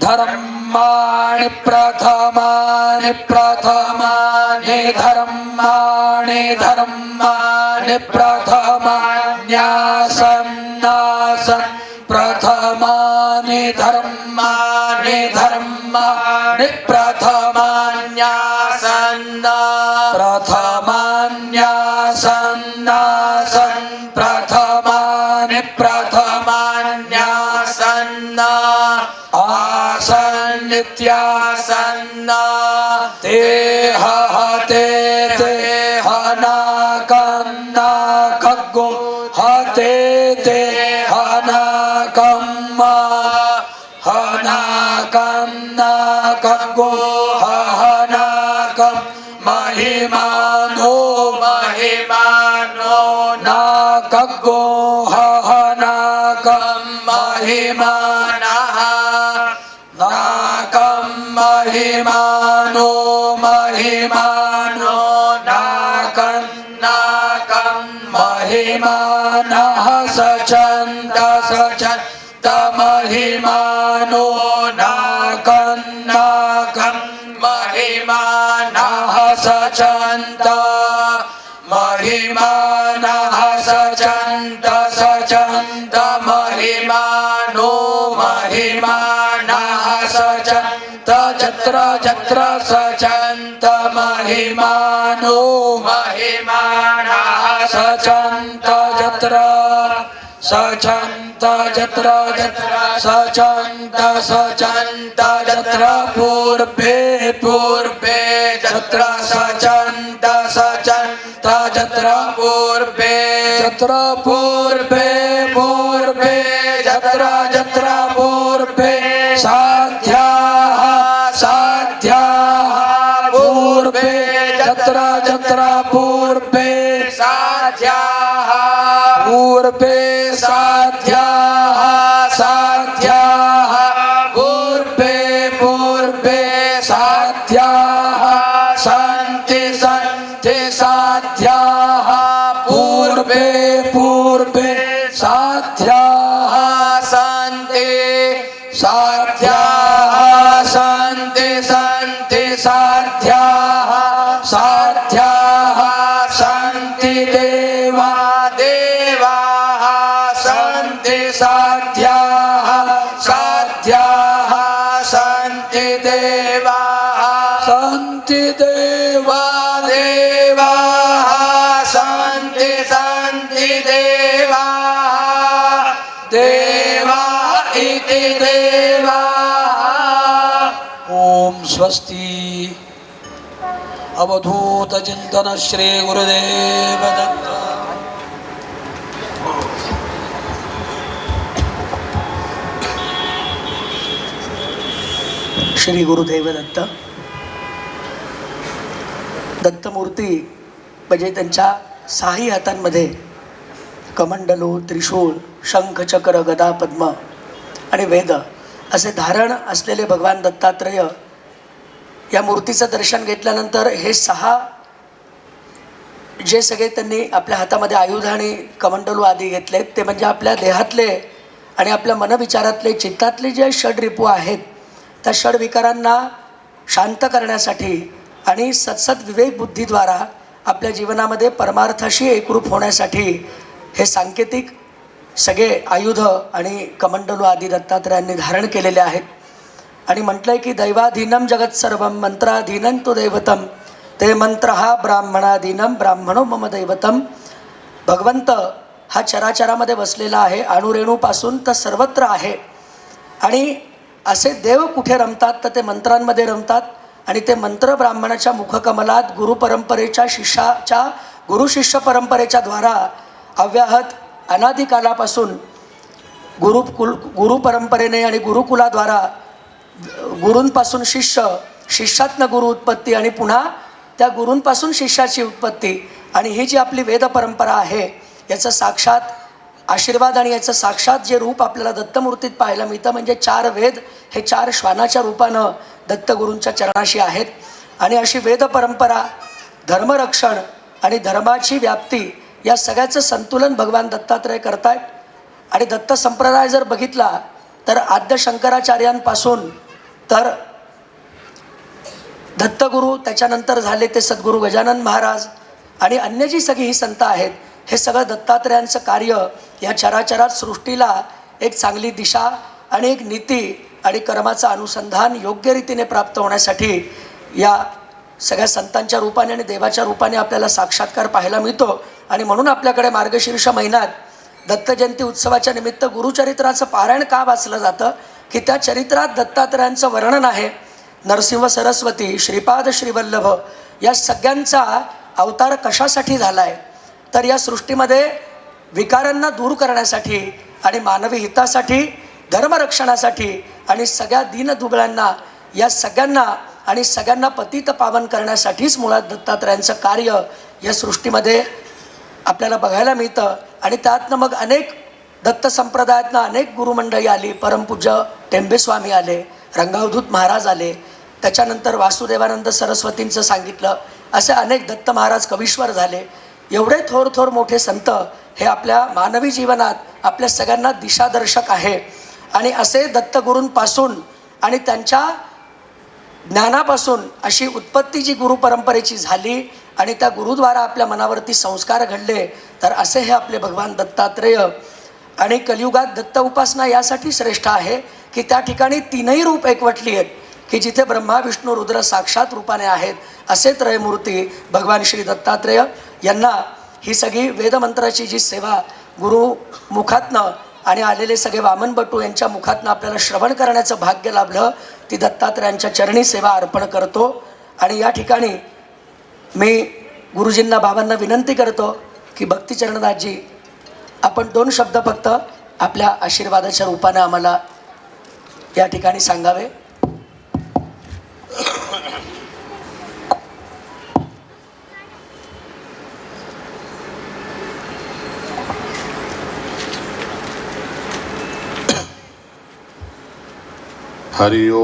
धर्माणि प्रथमानि प्रथमानि धर्माणि धर्माणि प्रथमान्यासन्नासन् प्रथमानि धर्माणि धर्माणि प्रथमान्यासन्ना प्रथमान्यासन्नासन् प्रथमानि प्रथमान्यासन्ना आसन्नित्यासन्ना तेह हते तेह नाकन्नाकगो हते ते हनाकम्मा हनाकन्नाकगो हनाकम् महिमानो महिमानो नाकगो हनाकम् महिमानः नाकं महिमानो महिमानो नाकं नाकं महिमानः सचन्त सचन्त महिमानो नाकं नाकं महिमानः सचन्त महिमानः सचन्त सचन्त महिमानो महिमानः सचन्त जत्र जत्र सचन्त महिमानो महिमानः सचन्त जत्र सचन्त जत्र जत्र सचन्त सचन्त जत्र पूर्वे पूर्वे जत्र सचन्त सचन्त जत्र पूर्वे जत्र पूर्वे पूर्वे जत्र जत्र पूर्वे साध्याः साध्याः पूर्वे जत्र जत्र पूर्वे साध्याः पूर्वे साध्याः साध्याः पूर्वे पूर्वे साध्याः सन्ति सन्ति साध्याः पूर्वे पूर्वे साध्याः सन्ति साध्याः सन्ति सन्ति साध्याः साध्याः सन्ति देवा देवाः सन्ति साध्याः साध्याः सन्ति देवाः सन्ति देवा देवाः सन्ति सन्ति देवाः देवा इति देवाः. ओम स्वस्ति. अवधूत चिंतन श्री गुरुदेव दत्त. श्री गुरुदेव दत्त. दत्तमूर्ती म्हणजे त्यांच्या 6 हातांमध्ये कमंडलू, त्रिशूळ, शंख, चक्र, गदा, पद्म आणि वेद असे धारण असलेले भगवान दत्तात्रेय. या मूर्तीचं दर्शन घेतल्यानंतर हे 6 जे सगळे त्यांनी आपल्या हातामध्ये आयुध आणि कमंडलू आदी घेतलेत ते म्हणजे आपल्या देहातले आणि आपल्या मनविचारातले, चित्तातले जे षड्रिपू आहेत त्या षड्विकारांना शांत करण्यासाठी आणि सत्सत विवेक बुद्धीद्वारा आपल्या जीवनामध्ये परमार्थाशी एकरूप होण्यासाठी हे सांकेतिक सगळे आयुध आणि कमंडलू आदी दत्तात्रयांनी धारण केलेले आहेत. आणि म्हटलं आहे की दैवाधीनम जगत सर्वम मंत्राधीनं तो दैवतम ते मंत्र हा ब्राह्मणाधीनम ब्राह्मणो मम दैवतम. भगवंत हा चराचरामध्ये बसलेला आहे, अणुरेणूपासून तर सर्वत्र आहे. आणि असे देव कुठे रमतात तर ते मंत्रांमध्ये रमतात. आणि ते मंत्र ब्राह्मणाच्या मुखकमलात गुरुपरंपरेच्या शिष्याच्या गुरुशिष्य परंपरेच्या द्वारा अव्याहत अनादिकालापासून गुरुपरंपरेने आणि गुरुकुलाद्वारा गुरूंपासून शिष्य, शिष्यातनं गुरु उत्पत्ती आणि पुन्हा त्या गुरूंपासून शिष्याची उत्पत्ती. आणि ही जी आपली वेद परंपरा आहे याचं साक्षात आशीर्वाद आणि याचं साक्षात जे रूप आपल्याला दत्तमूर्तीत पाहायला मिळतं म्हणजे 4 वेद हे 4 श्वानाच्या रूपानं दत्तगुरूंच्या चरणाशी आहेत. आणि अशी वेद परंपरा, धर्मरक्षण आणि धर्माची व्याप्ती या सगळ्याचं संतुलन भगवान दत्तात्रय करतायत. आणि दत्त संप्रदाय जर बघितला तर आद्य शंकराचार्यांपासून तर दत्तगुरू, त्याच्यानंतर झाले ते सद्गुरू गजानन महाराज आणि अन्य जी सगळी ही संत आहेत, हे सगळं दत्तात्रयांचं कार्य या चराचरात सृष्टीला एक चांगली दिशा आणि एक नीती आणि कर्माचं अनुसंधान योग्य रीतीने प्राप्त होण्यासाठी या सगळ्या संतांच्या रूपाने आणि देवाच्या रूपाने आपल्याला साक्षात्कार पाहायला मिळतो. आणि म्हणून आपल्याकडे मार्गशीर्ष महिन्यात दत्तजयंती उत्सवाच्या निमित्त गुरुचरित्राचं पारायण का वाचलं जातं की त्या चरित्रात दत्तात्रयांचं वर्णन आहे. नरसिंह सरस्वती, श्रीपाद, श्रीवल्लभ या सगळ्यांचा अवतार कशासाठी झाला आहे तर या सृष्टीमध्ये विकारांना दूर करण्यासाठी आणि मानवी हितासाठी, धर्मरक्षणासाठी आणि सगळ्या दीनदुबळ्यांना या सगळ्यांना आणि सगळ्यांना पतित पावन करण्यासाठीच मुळात दत्तात्रयांचं कार्य या सृष्टीमध्ये आपल्याला बघायला मिळतं. आणि त्यातनं मग अनेक दत्त संप्रदायातनं अनेक गुरुमंडळी आली. परमपूज्य टेंबेस्वामी आले, रंगावधूत महाराज आले, त्याच्यानंतर वासुदेवानंद सरस्वतींचं सांगितलं, असे अनेक दत्त महाराज कवीश्वर झाले. एवढे थोर थोर मोठे संत हे आपल्या मानवी जीवनात आपल्या सगळ्यांना दिशादर्शक आहे. आणि असे दत्तगुरूंपासून आणि त्यांच्या ज्ञानापासून अशी उत्पत्ती जी गुरुपरंपरेची झाली आणि त्या गुरुद्वारा आपल्या मनावरती संस्कार घडले तर असे हे आपले भगवान दत्तात्रेय. आणि कलियुगात दत्त उपासना यासाठी श्रेष्ठ आहे की त्या ठिकाणी 3ही रूप एकवटली आहेत की जिथे ब्रह्मा, विष्णू, रुद्र साक्षात रूपाने आहेत. असे त्रयमूर्ती भगवान श्री दत्तात्रेय यांना ही सगळी वेदमंत्राची जी सेवा गुरु मुखातनं आणि आलेले सगळे वामनबटू यांच्या मुखातनं आपल्याला श्रवण करण्याचं भाग्य लाभलं, ती दत्तात्रयांच्या चरणी सेवा अर्पण करतो. आणि या ठिकाणी मी गुरुजींना, बाबांना विनंती करतो की भक्तिचरणदासजी आपण 2 शब्द फक्त आपल्या आशीर्वादाच्या रूपाने आम्हाला या ठिकाणी सांगावे. हरि ओम.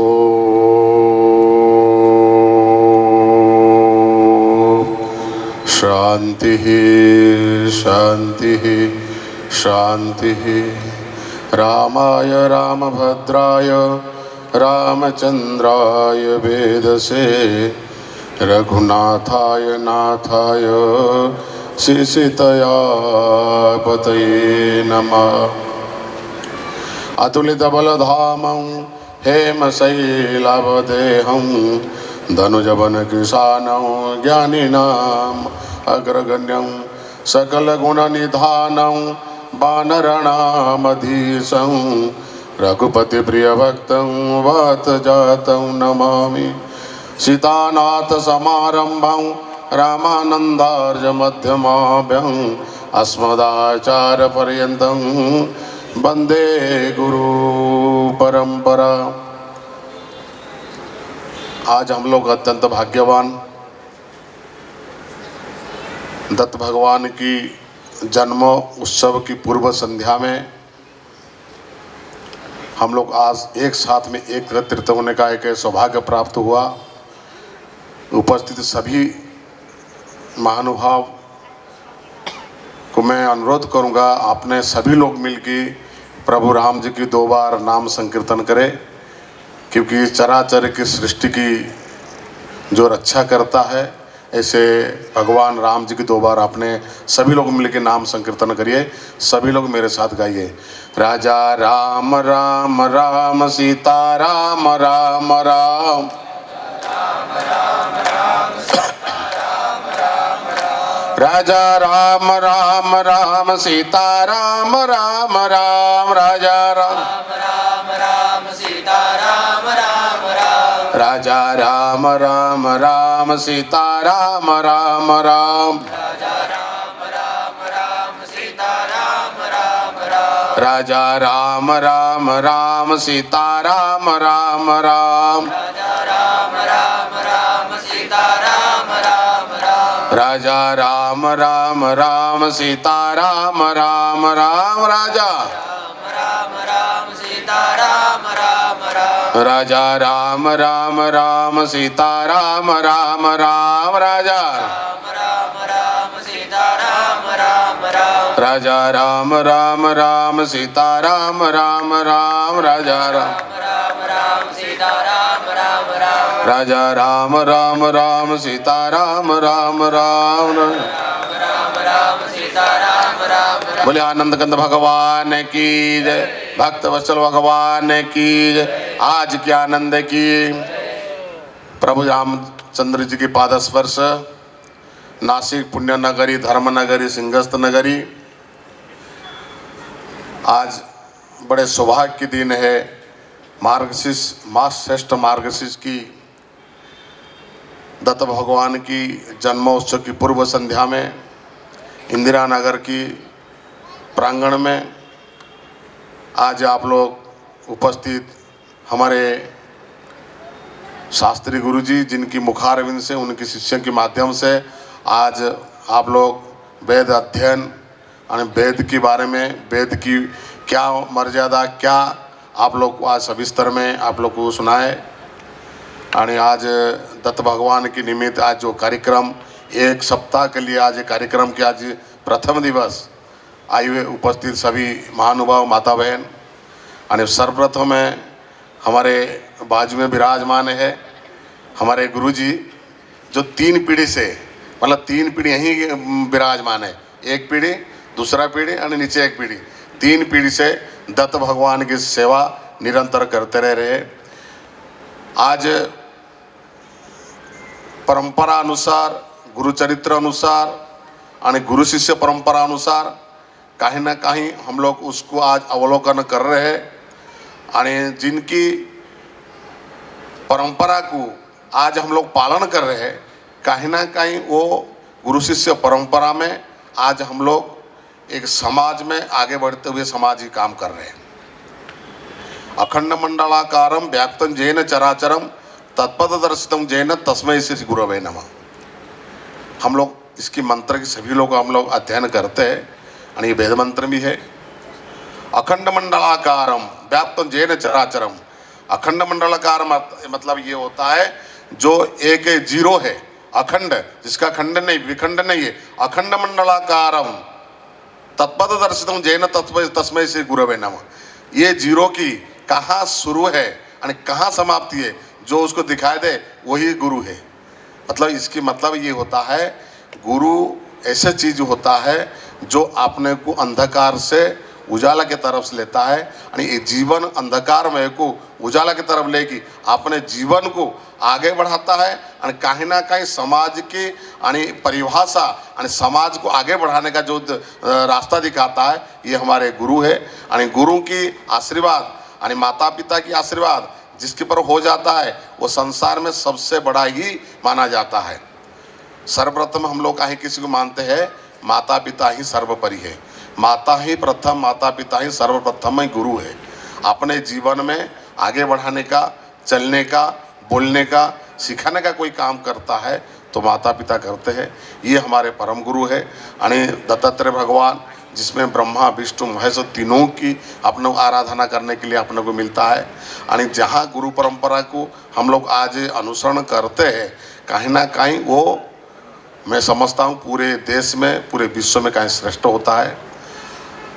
शांति शांति शांति. रामाय रामभद्राय रामचंद्राय वेदसे रघुनाथाय नाथाय सीसीतया पतये नमः. अतुलितबलधामं हेमशैलावदेहं धनुजवनकृशानं ज्ञानिनाम् अग्रगण्यं सकलगुणनिधानं वानराणामधीशं रघुपतिप्रियभक्तं वातजातं नमामि. सीतानाथसमारम्भं रामानन्दार्यमध्यमाभ्यम् अस्मदाचार्यपर्यन्तं वन्दे गुरुपरम्परा. आज हम लोग अत्यंत भाग्यवान, दत्त भगवान की जन्म उत्सव की पूर्व संध्या में हम लोग आज एक साथ में एकत्रित होने का एक सौभाग्य प्राप्त हुआ। उपस्थित सभी महानुभाव को मैं अनुरोध करूंगा, आपने सभी लोग मिलकर प्रभु राम जी की 2 बार नाम संकीर्तन करें, क्योंकि चराचर की सृष्टि की जो रक्षा करता है, ऐसे भगवान राम जी की 2 बार आपने सभी लोग मिलकर नाम संकीर्तन करिए। सभी लोग मेरे साथ गाइए। राजा राम राम राम सीता राम राम राम, राजा राम राम राम सीता राम राम राम, राजा राम राजा राम राम राम सीता राम राम राम, राजा राम राम राम सीता राम राम राम, राजा राम राम राम सीता राम राम राम, राजा राजा राम राम राम सीता राम राम राम, राजा राजा राम राम राम सीता राम राम राम, राजा राजा राम राम राम सीता राम राम राम, बोले आनंद कंद भगवान की जय, भक्त वत्सल भगवान की जय। आज के आनंद की प्रभु रामचंद्र जी की पादस्पर्श, नासिक पुण्य नगरी, धर्म नगरी, सिंहस्थ नगरी। आज बड़े सौभाग्य के दिन है। मार्गशीर्ष मास श्रेष्ठ मार्गशीर्ष की दत्त भगवान की जन्मोत्सव की पूर्व संध्या में इंदिरा नगर की प्रांगण में आज आप लोग उपस्थित, हमारे शास्त्री गुरुजी जिनकी मुखारविंद से, उनके शिष्यों के माध्यम से आज आप लोग वेद अध्ययन और वेद के बारे में, वेद की क्या मर्यादा, क्या आप लोग को आज सविस्तर में आप लोग को सुनाए। और आज दत्त भगवान के निमित्त आज जो कार्यक्रम 1 सप्ताह के लिए आज कार्यक्रम के आज प्रथम दिवस आए हुए उपस्थित सभी महानुभाव माता बहन, और सर्वप्रथम में हमारे बाजू में विराजमान है हमारे गुरुजी, जो 3 पीढ़ी से, मतलब 3 पीढ़ी यहीं विराजमान है, 1 पीढ़ी, दूसरा पीढ़ी और नीचे 1 पीढ़ी, 3 पीढ़ी से दत्त भगवान की सेवा निरंतर करते रह रहे। आज परंपरा अनुसार, गुरुचरित्र अनुसार और गुरु शिष्य परंपरा अनुसार कहीं ना कहीं हम लोग उसको आज अवलोकन कर रहे हैं, और जिनकी परंपरा को आज हम लोग पालन कर रहे हैं, कहीं ना कहीं वो गुरु शिष्य परंपरा में आज हम लोग एक समाज में आगे बढ़ते हुए समाजी काम कर रहे हैं। अखंड मंडलाकारम व्याप्तम जैन चराचरम तत्पद दर्शितम जैन तस्मै श्री गुरवे नमः। हम लोग इसकी मंत्र की सभी लोग हम लोग अध्ययन करते हैं, और ये वेद मंत्र भी है। अखंड मंडलाकारम व्याप्तम जैन चराचरम, अखंड मंडलाकार मतलब ये होता है जो एक जीरो है, अखंड, जिसका खंड नहीं विखंड नहीं है। अखंड मंडलाकारम तत्पद दर्शितम जैन तस्मै श्री गुरवे नमः। ये जीरो की कहाँ शुरू है और कहाँ समाप्ति है, जो उसको दिखाई दे वही गुरु है। मतलब इसकी मतलब ये होता है, गुरु ऐसे चीज होता है जो आपने को अंधकार से उजाला की तरफ से लेता है, और ये जीवन अंधकारमय को उजाला की तरफ लेके अपने जीवन को आगे बढ़ाता है, और कहीं ना कहीं समाज की परिभाषा और समाज को आगे बढ़ाने का जो रास्ता दिखाता है, ये हमारे गुरु है। और गुरु की आशीर्वाद और माता पिता की आशीर्वाद जिसके पर हो जाता है, वो संसार में सबसे बड़ा ही माना जाता है। सर्वप्रथम हम लोग कहीं किसी को मानते हैं, माता पिता ही सर्वोपरि है, माता ही प्रथम, माता पिता ही सर्वप्रथम ही गुरु है। अपने जीवन में आगे बढ़ाने का, चलने का, बोलने का, सिखाने का कोई काम करता है तो माता पिता करते हैं। ये हमारे परम गुरु है आणि दत्तात्रेय भगवान, जिसमें ब्रह्मा विष्णु महेश तीनों की अपने आराधना करने के लिए अपने को मिलता है। आणि जहाँ गुरु परंपरा को हम लोग आज अनुसरण करते हैं, कहीं ना कहीं वो मैं समझता हूँ पूरे देश में, पूरे विश्व में कहीं श्रेष्ठ होता है।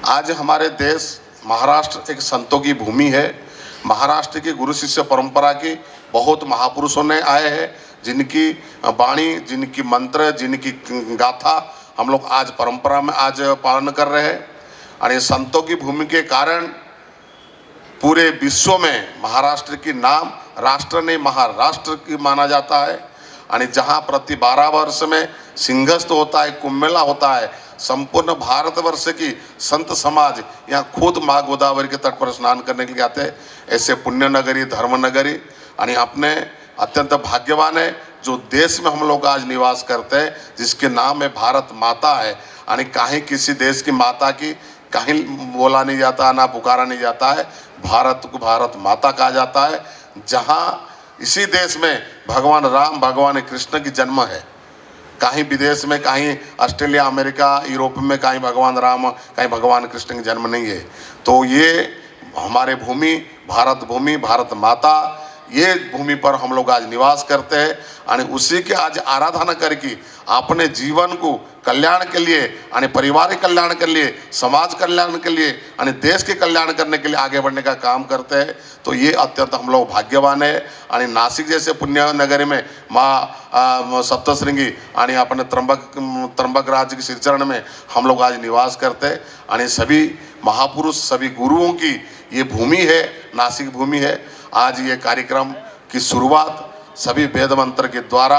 आज हमारे देश महाराष्ट्र एक संतों की भूमि है। महाराष्ट्र की गुरु शिष्य परंपरा की बहुत महापुरुषों ने आए हैं, जिनकी वाणी, जिनकी मंत्र, जिनकी गाथा हम लोग आज परंपरा में आज पालन कर रहे हैं। और ये संतों की भूमि के कारण पूरे विश्व में महाराष्ट्र की नाम राष्ट्र नहीं महाराष्ट्र की माना जाता है। और जहाँ प्रति 12 वर्ष में सिंहस्थ होता है, कुंभ मेला होता है, संपूर्ण भारतवर्ष की संत समाज यहाँ खुद माँ गोदावरी के तट पर स्नान करने के लिए आते हैं। ऐसे पुण्य नगरी, धर्म नगरी, और अपने अत्यंत भाग्यवान है जो देश में हम लोग आज निवास करते हैं, जिसके नाम में भारत माता है। और कहीं किसी देश की माता की कहीं बोला नहीं जाता, ना पुकारा नहीं जाता है। भारत को भारत माता कहा जाता है, जहाँ इसी देश में भगवान राम, भगवान कृष्ण की जन्म है। कहीं विदेश में, कहीं ऑस्ट्रेलिया, अमेरिका, यूरोप में कहीं भगवान राम, कहीं भगवान कृष्ण की जन्म नहीं है। तो ये हमारे भूमि, भारत भूमि, भारत माता, ये भूमि पर हम लोग आज निवास करते हैं। और उसी के आज आराधना करके अपने जीवन को कल्याण के लिए, और परिवार कल्याण के लिए, समाज कल्याण के लिए, और देश के कल्याण करने के लिए आगे बढ़ने का काम करते हैं। तो ये अत्यंत हम लोग भाग्यवान है। और नासिक जैसे पुण्य नगरी में माँ सप्तश्रृंगी और अपने त्र्यंबक राज्य के श्रीचरण में हम लोग आज निवास करते हैं। और सभी महापुरुष, सभी गुरुओं की ये भूमि है, नासिक भूमि है। आज ये कार्यक्रम की शुरुआत सभी वेद मंत्र के द्वारा,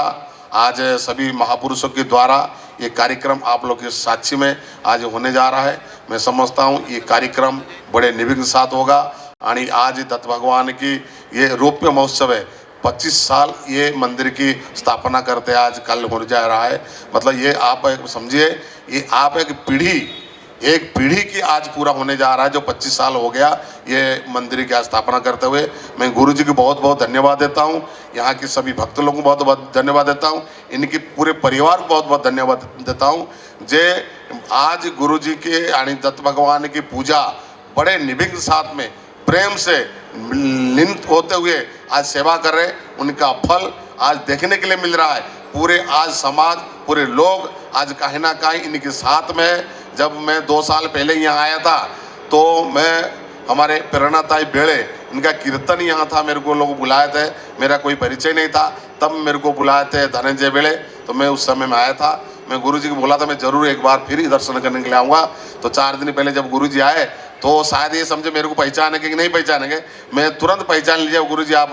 आज सभी महापुरुषों के द्वारा ये कार्यक्रम आप लोग के साक्षी में आज होने जा रहा है। मैं समझता हूँ ये कार्यक्रम बड़े निर्विघ्न के साथ होगा। और आज दत्त भगवान की ये रौप्य महोत्सव है। 25 साल ये मंदिर की स्थापना करते आज कल हो जा रहा है। मतलब ये आप समझिए, ये आप एक पीढ़ी की आज पूरा होने जा रहा है, जो 25 साल हो गया ये मंदिर की स्थापना करते हुए। मैं गुरु जी को बहुत बहुत धन्यवाद देता हूँ, यहाँ के सभी भक्त लोगों को बहुत बहुत धन्यवाद देता हूँ, इनके पूरे परिवार को बहुत बहुत धन्यवाद देता हूँ। जे आज गुरु जी के यानी दत्त भगवान की पूजा बड़े निर्विघ्न साथ में प्रेम से लीन होते हुए आज सेवा कर रहे, उनका फल आज देखने के लिए मिल रहा है। पूरे आज समाज, पूरे लोग आज कहीं ना कहीं इनके साथ में है। जब मैं 2 साल पहले यहाँ आया था तो मैं हमारे प्रेरणाताई बेड़े, इनका कीर्तन यहाँ था, मेरे को लोग बुलाए थे, मेरा कोई परिचय नहीं था, तब मेरे को बुलाए थे धनंजय बेड़े। तो मैं उस समय में आया था, मैं गुरु जी को बोला था मैं ज़रूर एक बार फिर ही दर्शन करने के लिए आऊँगा। तो 4 दिन पहले जब गुरु जी आए तो शायद ये समझे मेरे को पहचानेंगे कि नहीं पहचानेंगे। मैं तुरंत पहचान लीजिए गुरु जी आप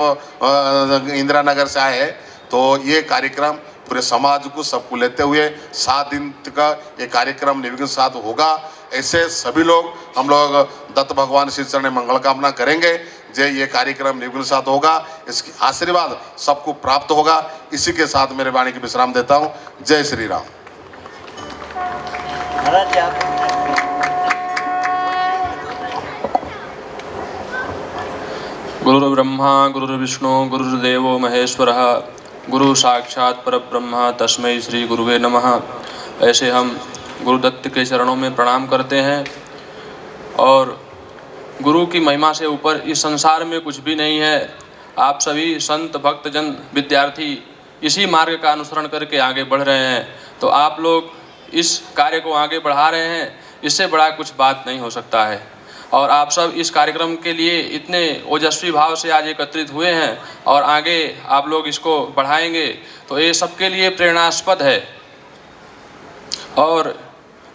इंदिरा नगर से आए हैं। तो ये कार्यक्रम पूरे समाज को सबको लेते हुए 7 दिन का ये कार्यक्रम निर्विघ्न साथ होगा। ऐसे सभी लोग हम लोग दत्त भगवान श्री चरण में मंगल कामना करेंगे। जय ये कार्यक्रम निर्विघ्न साथ होगा, इसकी आशीर्वाद सबको प्राप्त होगा। इसी के साथ मेरे वाणी की विश्राम देता हूँ। जय श्री राम। गुरुर्ब्रह्मा गुरुर्विष्णु गुरुर्देवो महेश्वरः गुरु साक्षात परब्रह्म तस्मै श्री गुरुवे नमः। ऐसे हम गुरुदत्त के चरणों में प्रणाम करते हैं। और गुरु की महिमा से ऊपर इस संसार में कुछ भी नहीं है। आप सभी संत, भक्तजन, विद्यार्थी इसी मार्ग का अनुसरण करके आगे बढ़ रहे हैं। तो आप लोग इस कार्य को आगे बढ़ा रहे हैं, इससे बड़ा कुछ बात नहीं हो सकता है। और आप सब इस कार्यक्रम के लिए इतने ओजस्वी भाव से आज एकत्रित हुए हैं और आगे आप लोग इसको बढ़ाएंगे, तो ये सबके लिए प्रेरणास्पद है। और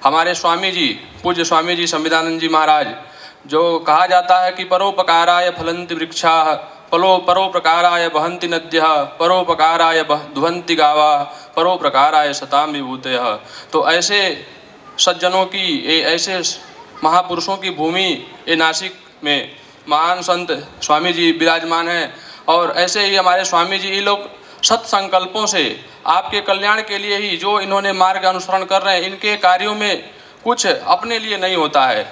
हमारे स्वामी जी, पूज्य स्वामी जी संविदानंद जी महाराज, जो कहा जाता है कि परोपकाराय फलन्ति वृक्षाः, परोपकाराय बहन्ति नद्यः, परोपकाराय दुहन्ति गावः, परोपकाराय सतां विभूतयः। तो ऐसे सज्जनों की, ऐसे महापुरुषों की भूमि ये नासिक में महान संत स्वामी जी विराजमान हैं। और ऐसे ही हमारे स्वामी जी, ये लोग सत्संकल्पों से आपके कल्याण के लिए ही जो इन्होंने मार्ग अनुसरण कर रहे हैं, इनके कार्यों में कुछ अपने लिए नहीं होता है,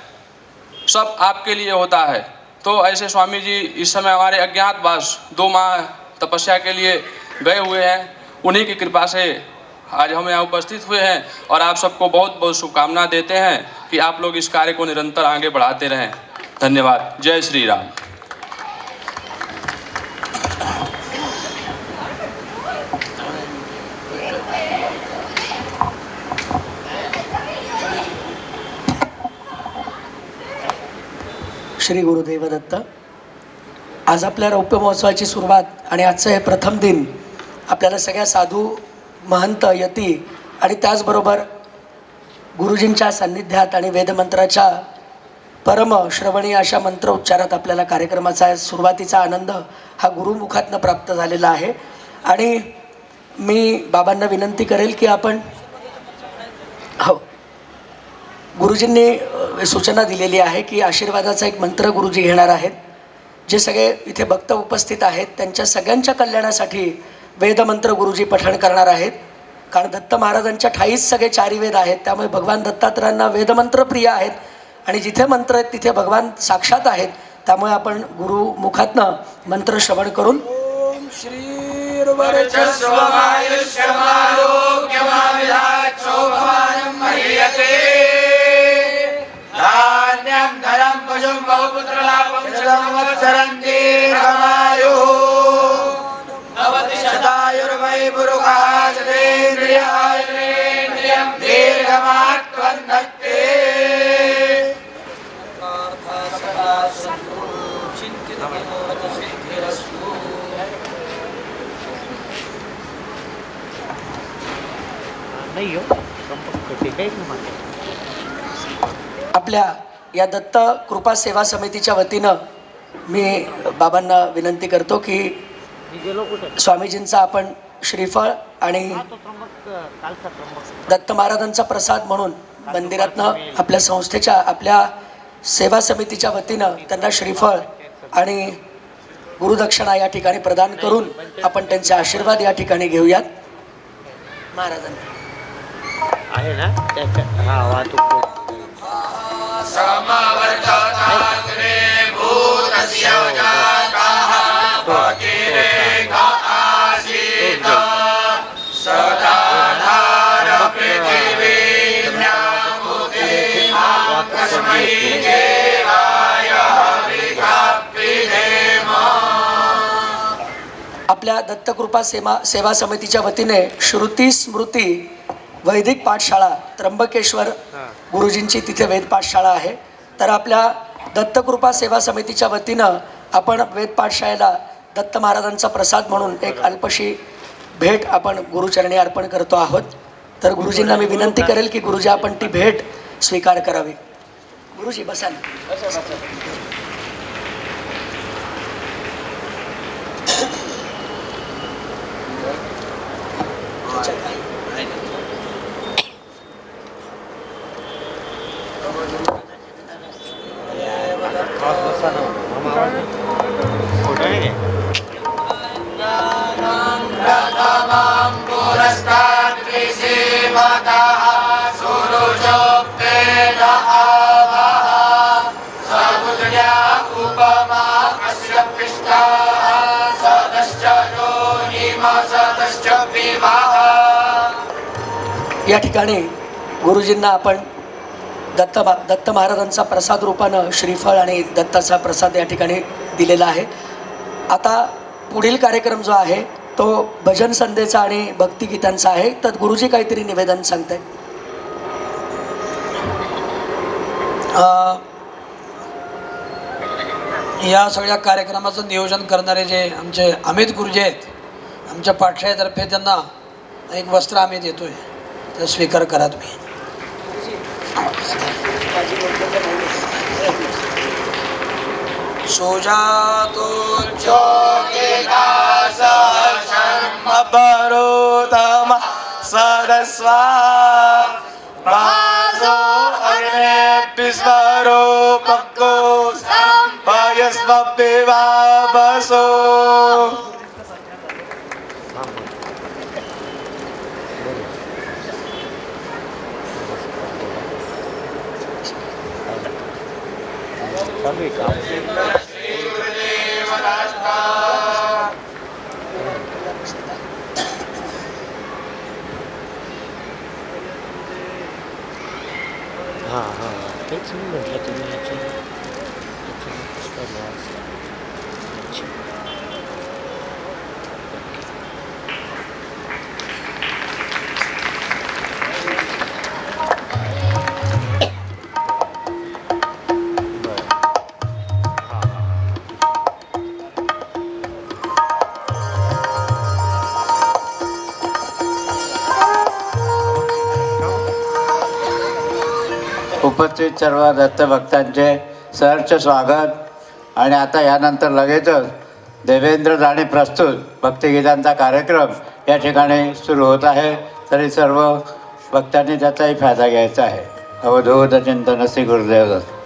सब आपके लिए होता है। तो ऐसे स्वामी जी इस समय हमारे अज्ञातवास 2 माह तपस्या के लिए गए हुए हैं, उन्हीं की कृपा से आज हम यहाँ उपस्थित हुए हैं और आप सबको बहुत बहुत शुभकामना देते हैं कि आप लोग इस कार्य को निरंतर आगे बढ़ाते रहें। धन्यवाद। जय श्री राम। श्री गुरुदेव दत्त. आज आपल्या रौप्य महोत्सवाची सुरुवात आणि आजचं हे प्रथम दिन आपल्याला सगळ्या साधू महंत यती आणि त्याचबरोबर गुरुजींच्या सान्निध्यात आणि वेदमंत्राच्या परम श्रवणीय अशा मंत्र उच्चारात आपल्याला कार्यक्रमाचा सुरुवातीचा आनंद हा गुरुमुखातनं प्राप्त झालेला आहे. आणि मी बाबांना विनंती करेल की आपण हो गुरुजींनी सूचना दिलेली आहे की आशीर्वादाचा एक मंत्र गुरुजी घेणार आहेत. जे सगळे इथे भक्त उपस्थित आहेत त्यांच्या सगळ्यांच्या कल्याणासाठी वेदमंत्र गुरुजी पठण करणार आहेत. कारण दत्त महाराजांच्या ठाईच सगळे चारी वेद आहेत, त्यामुळे भगवान दत्तात्रयांना वेदमंत्र प्रिय आहेत आणि जिथे मंत्र आहेत तिथे भगवान साक्षात आहेत. त्यामुळे आपण गुरुमुखातनं मंत्र श्रवण करून ओम श्री धान्यं धनं पशुं बहुपुत्रलाभं संवत्सरं दीर्घमायुः भवति शतायुर्वै पुरुषः शतेन्द्रियं दीर्घमात्वन्नक्ते नाही हो ते काही नाही. आपल्या या दत्त कृपा सेवा समितीच्या वतीनं मी बाबांना विनंती करतो की मी गेलो कुठे स्वामीजींचा आपण श्रीफळ आणि तो त्र्यंबक कालचा त्र्यंबक दत्त महाराजांचा प्रसाद म्हणून मंदिरातनं आपल्या संस्थेच्या आपल्या सेवा समितीच्या वतीनं त्यांना श्रीफळ आणि गुरुदक्षिणा या ठिकाणी प्रदान करून आपण त्यांचे आशीर्वाद या ठिकाणी घेऊयात. महाराजांना आहे ना त्याच्या हा वाहतूक आपल्या दत्तकृपा सेवा समितीच्या वतीने श्रुती स्मृती वैदिक पाठशाळा त्र्यंबकेश्वर गुरुजींची तिथे वेद पाठशाळा आहे. तर आपल्या दत्तकृपा सेवा समितीच्या वतीनं आपण वेद पाठशाळेला दत्त महाराजांचा प्रसाद म्हणून एक अल्पशी भेट आपण गुरुचरणी अर्पण करतो आहोत. तर गुरुजींना मी विनंती करेल की गुरुजी आपण ती भेट स्वीकार करावी. गुरुजी बसा ना. फोटो आहे या ठिकाणी गुरुजींना आपण दत्त महाराजांचा प्रसाद रूपानं श्रीफळ आणि दत्ताचा प्रसाद या ठिकाणी दिलेला आहे. आता पुढील कार्यक्रम जो आहे तो भजन संध्येचा आणि भक्तिगीतांचा आहे. तर गुरुजी काहीतरी निवेदन सांगताय. या सगळ्या कार्यक्रमाचं नियोजन करणारे जे आमचे अमित गुरुजी आहेत, आमच्या पाठशाळेतर्फे त्यांना एक वस्त्र आम्ही देतोय, तर स्वीकार करा तुम्ही. सुजातो अपरोतम सरस्वा भासो अग्ने विश्वरूपको पयस्वपिवावसो. चालू आहे काम. हां हां तेच मी म्हटलं तुम्ही याचं अच्छा. उपस्थित सर्व दत्तभक्तांचे सहर्ष स्वागत. आणि आता यानंतर लगेचच देवेंद्र जाणे प्रस्तुत भक्तिगीतांचा कार्यक्रम या ठिकाणी सुरू होत आहे. तरी सर्व भक्तांनी त्याचाही फायदा घ्यायचा आहे. अवधूत चिंतन श्री गुरुदेव दत्त.